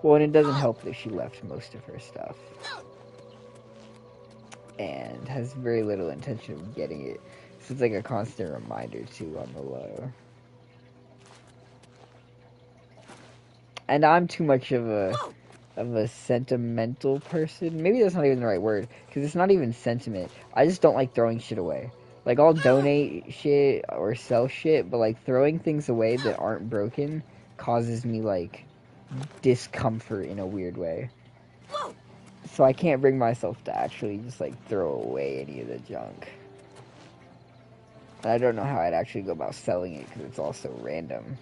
Well, and it doesn't help that she left most of her stuff. And has very little intention of getting it. So it's like a constant reminder, too, on the low. And I'm too much of a sentimental person. Maybe that's not even the right word, because it's not even sentiment. I just don't like throwing shit away. Like, I'll donate shit or sell shit, but, like, throwing things away that aren't broken causes me, like, discomfort in a weird way. So I can't bring myself to actually just, like, throw away any of the junk. And I don't know how I'd actually go about selling it, because it's all so random.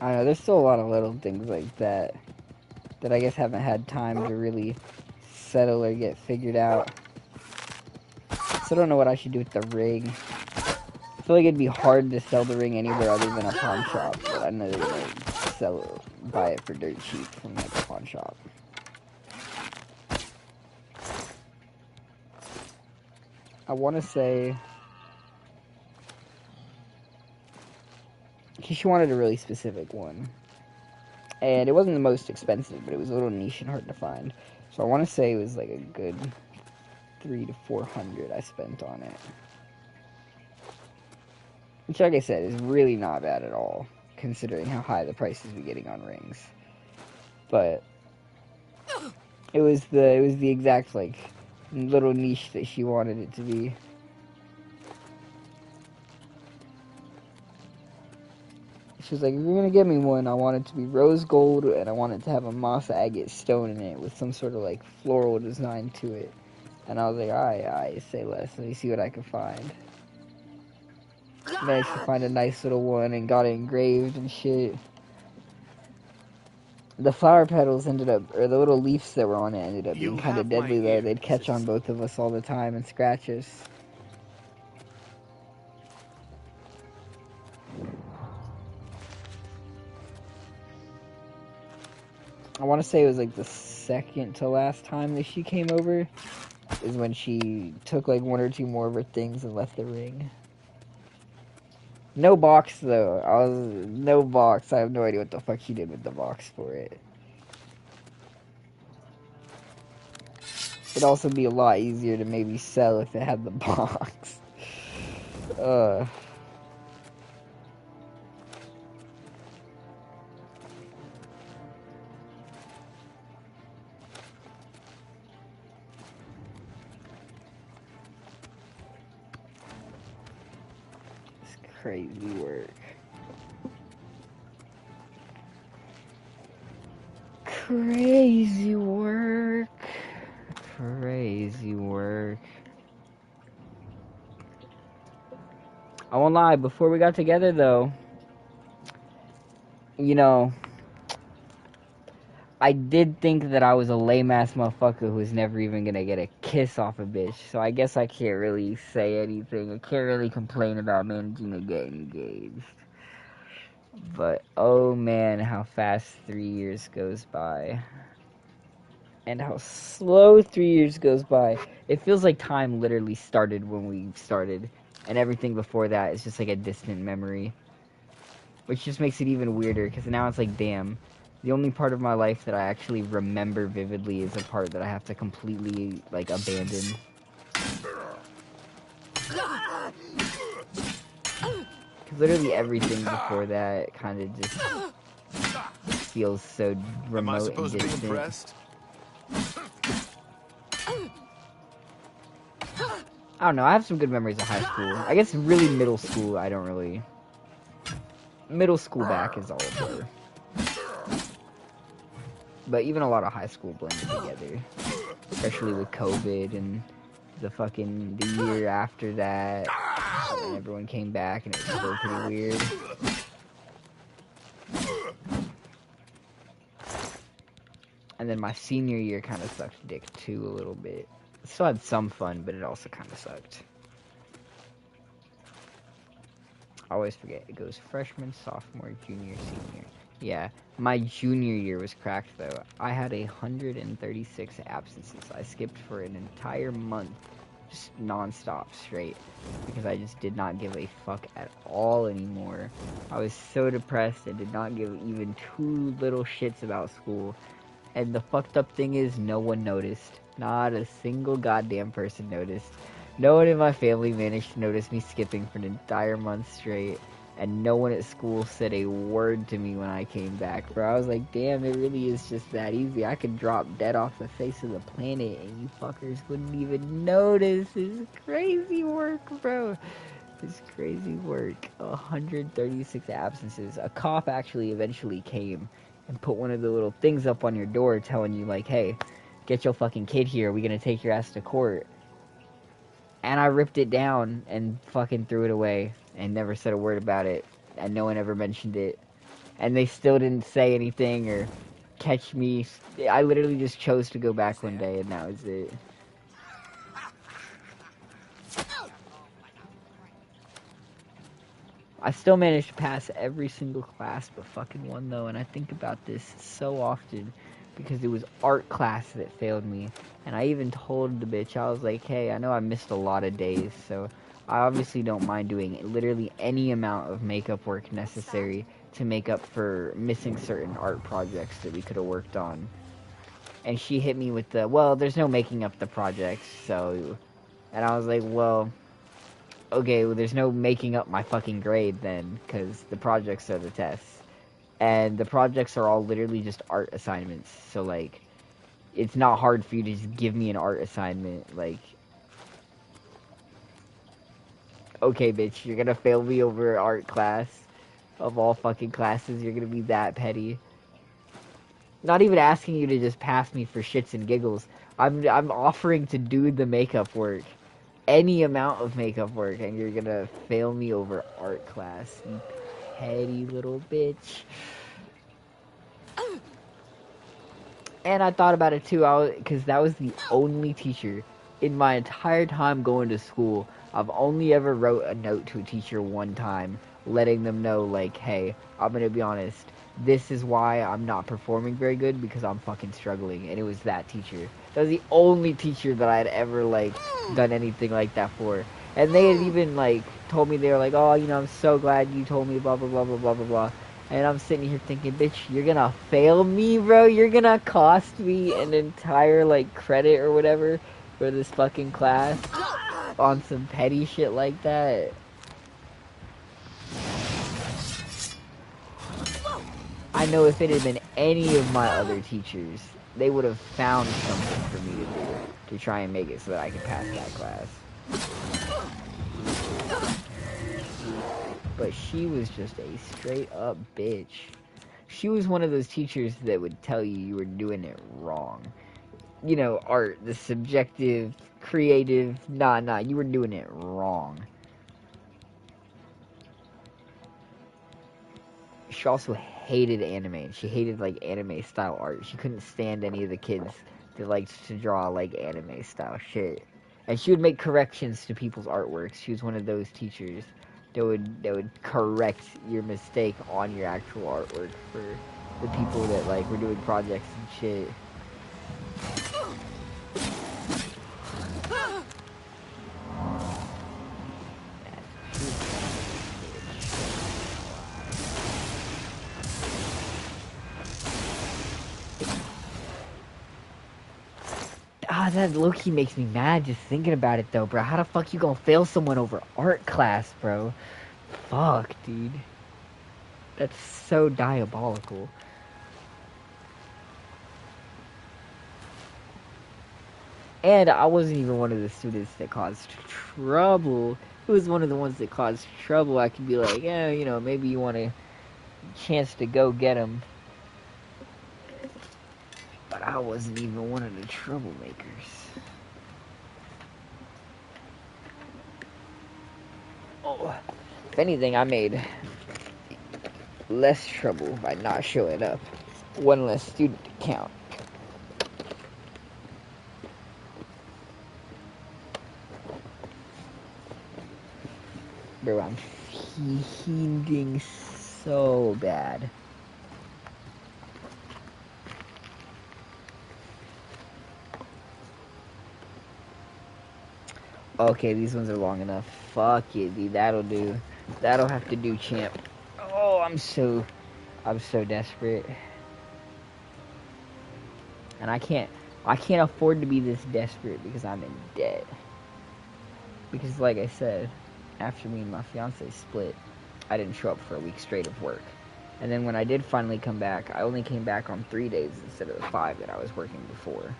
I don't know, there's still a lot of little things like that that I guess haven't had time to really settle or get figured out. So I don't know what I should do with the ring. I feel like it'd be hard to sell the ring anywhere other than a pawn shop, but I know they're gonna buy it for dirt cheap from like a pawn shop. I want to say... she wanted a really specific one. And it wasn't the most expensive, but it was a little niche and hard to find. So I want to say it was like a good $300 to $400 I spent on it. Which, like I said, is really not bad at all, considering how high the prices we're getting on rings. But it was the exact, like, little niche that she wanted it to be. She was like, if you're gonna get me one, I want it to be rose gold, and I want it to have a moss agate stone in it with some sort of, like, floral design to it. And I was like, alright, say less. Let me see what I can find. Managed to find a nice little one and got it engraved and shit. The flower petals ended up, or the little leaves that were on it ended up being kind of deadly, though. They'd catch on both of us all the time and scratch us. I want to say it was like the second to last time that she came over is when she took like one or two more of her things and left the ring. No box though. No box. I have no idea what the fuck she did with the box for it. It'd also be a lot easier to maybe sell if it had the box. Crazy work. Crazy work. Crazy work. I won't lie, before we got together though, you know, I did think that I was a lame-ass motherfucker who was never even gonna get a kiss off a bitch, so I guess I can't really say anything. I can't really complain about managing to get engaged. But, oh man, how fast 3 years goes by. And how slow 3 years goes by. It feels like time literally started when we started, and everything before that is just like a distant memory. Which just makes it even weirder, because now it's like, damn. The only part of my life that I actually remember vividly is a part that I have to completely, like, abandon. Because literally everything before that kind of just feels so remote. Am I supposed and distant. To be impressed? I don't know, I have some good memories of high school. I guess really middle school, I don't really... Middle school back is all blur. But even a lot of high school blended together. Especially with COVID and the year after that. And everyone came back and it was still pretty weird. And then my senior year kind of sucked dick too a little bit. Still had some fun, but it also kind of sucked. I always forget. It goes freshman, sophomore, junior, senior. Yeah, my junior year was cracked, though. I had 136 absences. I skipped for an entire month, just non-stop, straight, because I just did not give a fuck at all anymore. I was so depressed and did not give even two little shits about school. And the fucked up thing is, no one noticed. Not a single goddamn person noticed. No one in my family managed to notice me skipping for an entire month straight. And no one at school said a word to me when I came back, bro. I was like, damn, it really is just that easy. I could drop dead off the face of the planet and you fuckers wouldn't even notice. It's crazy work, bro. It's crazy work. 136 absences. A cop actually eventually came and put one of the little things up on your door telling you, like, hey, get your fucking kid here. We're gonna take your ass to court. And I ripped it down and fucking threw it away and never said a word about it. And no one ever mentioned it. And they still didn't say anything or catch me. I literally just chose to go back one day and that was it. I still managed to pass every single class but fucking one, though, and I think about this so often because it was art class that failed me. And I even told the bitch, I was like, hey, I know I missed a lot of days, so I obviously don't mind doing literally any amount of makeup work necessary to make up for missing certain art projects that we could have worked on. And she hit me with the, well, there's no making up the projects, so... And I was like, well... okay, well, there's no making up my fucking grade then, because the projects are the tests. And the projects are all literally just art assignments, so, like, it's not hard for you to just give me an art assignment, like... okay, bitch, you're gonna fail me over art class, of all fucking classes, you're gonna be that petty. Not even asking you to just pass me for shits and giggles. I'm offering to do the makeup work. Any amount of makeup work, and you're gonna fail me over art class, you petty little bitch. And I thought about it too, because that was the only teacher in my entire time going to school. I've only ever wrote a note to a teacher one time, letting them know, like, hey, I'm gonna be honest, this is why I'm not performing very good, because I'm fucking struggling. And it was that teacher. That was the only teacher that I had ever, like, done anything like that for. And they had even, like, told me, they were like, oh, you know, I'm so glad you told me, blah, blah, blah, blah, blah, blah, blah. And I'm sitting here thinking, bitch, you're gonna fail me, bro? You're gonna cost me an entire, like, credit or whatever for this fucking class on some petty shit like that? I know if it had been any of my other teachers, they would have found something for me to do to try and make it so that I could pass that class. But she was just a straight up bitch. She was one of those teachers that would tell you you were doing it wrong. You know, art, the subjective, creative, nah, you were doing it wrong. She also hated anime. She hated, like, anime style art. She couldn't stand any of the kids that liked to draw, like, anime style shit. And she would make corrections to people's artworks. She was one of those teachers that would correct your mistake on your actual artwork for the people that, like, were doing projects and shit. That low-key makes me mad just thinking about it, though, bro. How the fuck you gonna fail someone over art class, bro? Fuck, dude. That's so diabolical. And I wasn't even one of the students that caused trouble. It was one of the ones that caused trouble. I could be like, yeah, you know, maybe you want a chance to go get him. But I wasn't even one of the troublemakers. Oh, if anything, I made less trouble by not showing up. One less student to count. Bro, I'm heating so bad. Okay, these ones are long enough. Fuck it, dude. That'll do. That'll have to do, champ. Oh, I'm so desperate. And I can't afford to be this desperate because I'm in debt. Because like I said, after me and my fiance split, I didn't show up for a week straight of work. And then when I did finally come back, I only came back on 3 days instead of the 5 that I was working before.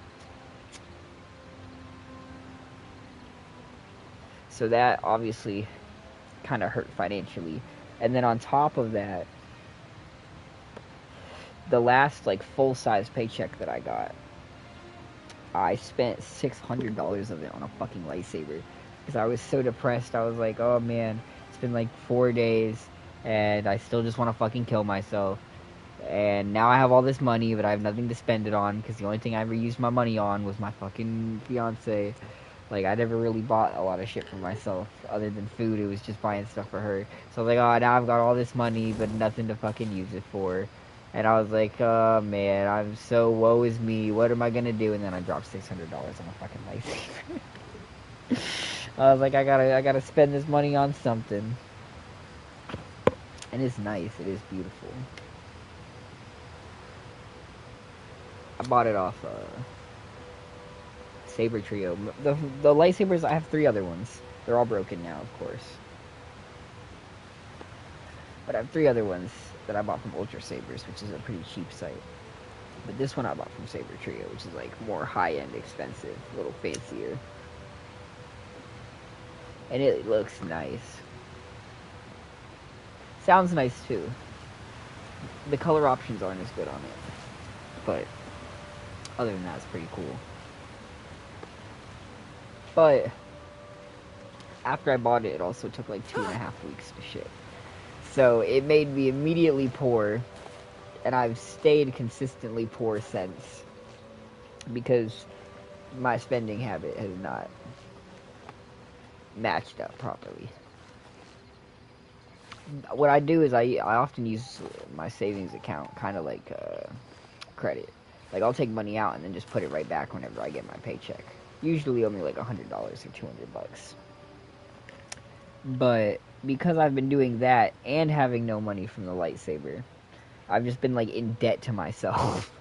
So that obviously kind of hurt financially. And then on top of that, the last like full-size paycheck that I got, I spent $600 of it on a fucking lightsaber. Because I was so depressed. I was like, oh man, it's been like 4 days and I still just want to fucking kill myself. And now I have all this money, but I have nothing to spend it on because the only thing I ever used my money on was my fucking fiance. Like, I never really bought a lot of shit for myself other than food. It was just buying stuff for her. So I was like, oh, now I've got all this money, but nothing to fucking use it for. And I was like, oh, man, I'm so woe is me. What am I going to do? And then I dropped $600 on a fucking lightsaber. I was like, I gotta spend this money on something. And it's nice. It is beautiful. I bought it off, Saber Trio. The lightsabers, I have 3 other ones. They're all broken now, of course. But I have 3 other ones that I bought from Ultra Sabers, which is a pretty cheap site. But this one I bought from Saber Trio, which is like more high-end, expensive, a little fancier. And it looks nice. Sounds nice too. The color options aren't as good on it. But other than that, it's pretty cool. But after I bought it, it also took like 2.5 weeks to ship. So it made me immediately poor, and I've stayed consistently poor since, because my spending habit has not matched up properly. What I do is I often use my savings account kind of like credit. Like, I'll take money out and then just put it right back whenever I get my paycheck. Usually only like $100 or $200. But because I've been doing that and having no money from the lightsaber, I've just been like in debt to myself.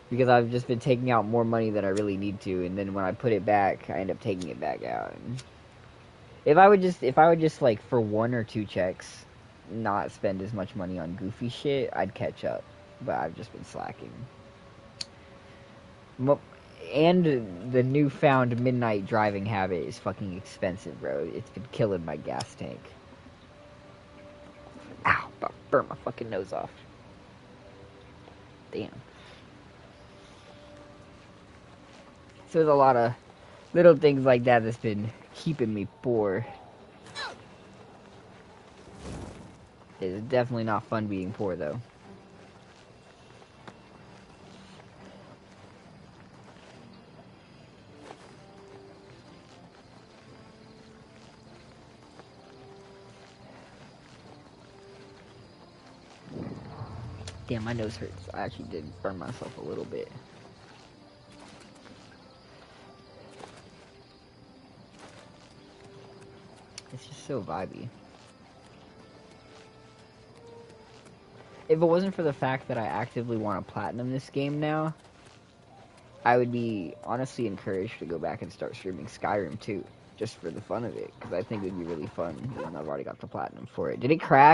Because I've just been taking out more money than I really need to, and then when I put it back, I end up taking it back out. And if I would just like for 1 or 2 checks not spend as much money on goofy shit, I'd catch up. But I've just been slacking. And the newfound midnight driving habit is fucking expensive, bro. It's been killing my gas tank. Ow, about to burn my fucking nose off. Damn. So there's a lot of little things like that that's been keeping me poor. It's definitely not fun being poor, though. Damn, my nose hurts. I actually did burn myself a little bit. It's just so vibey. If it wasn't for the fact that I actively want to platinum this game now, I would be honestly encouraged to go back and start streaming Skyrim too, just for the fun of it, because I think it would be really fun, even though I've already got the platinum for it. Did it crash?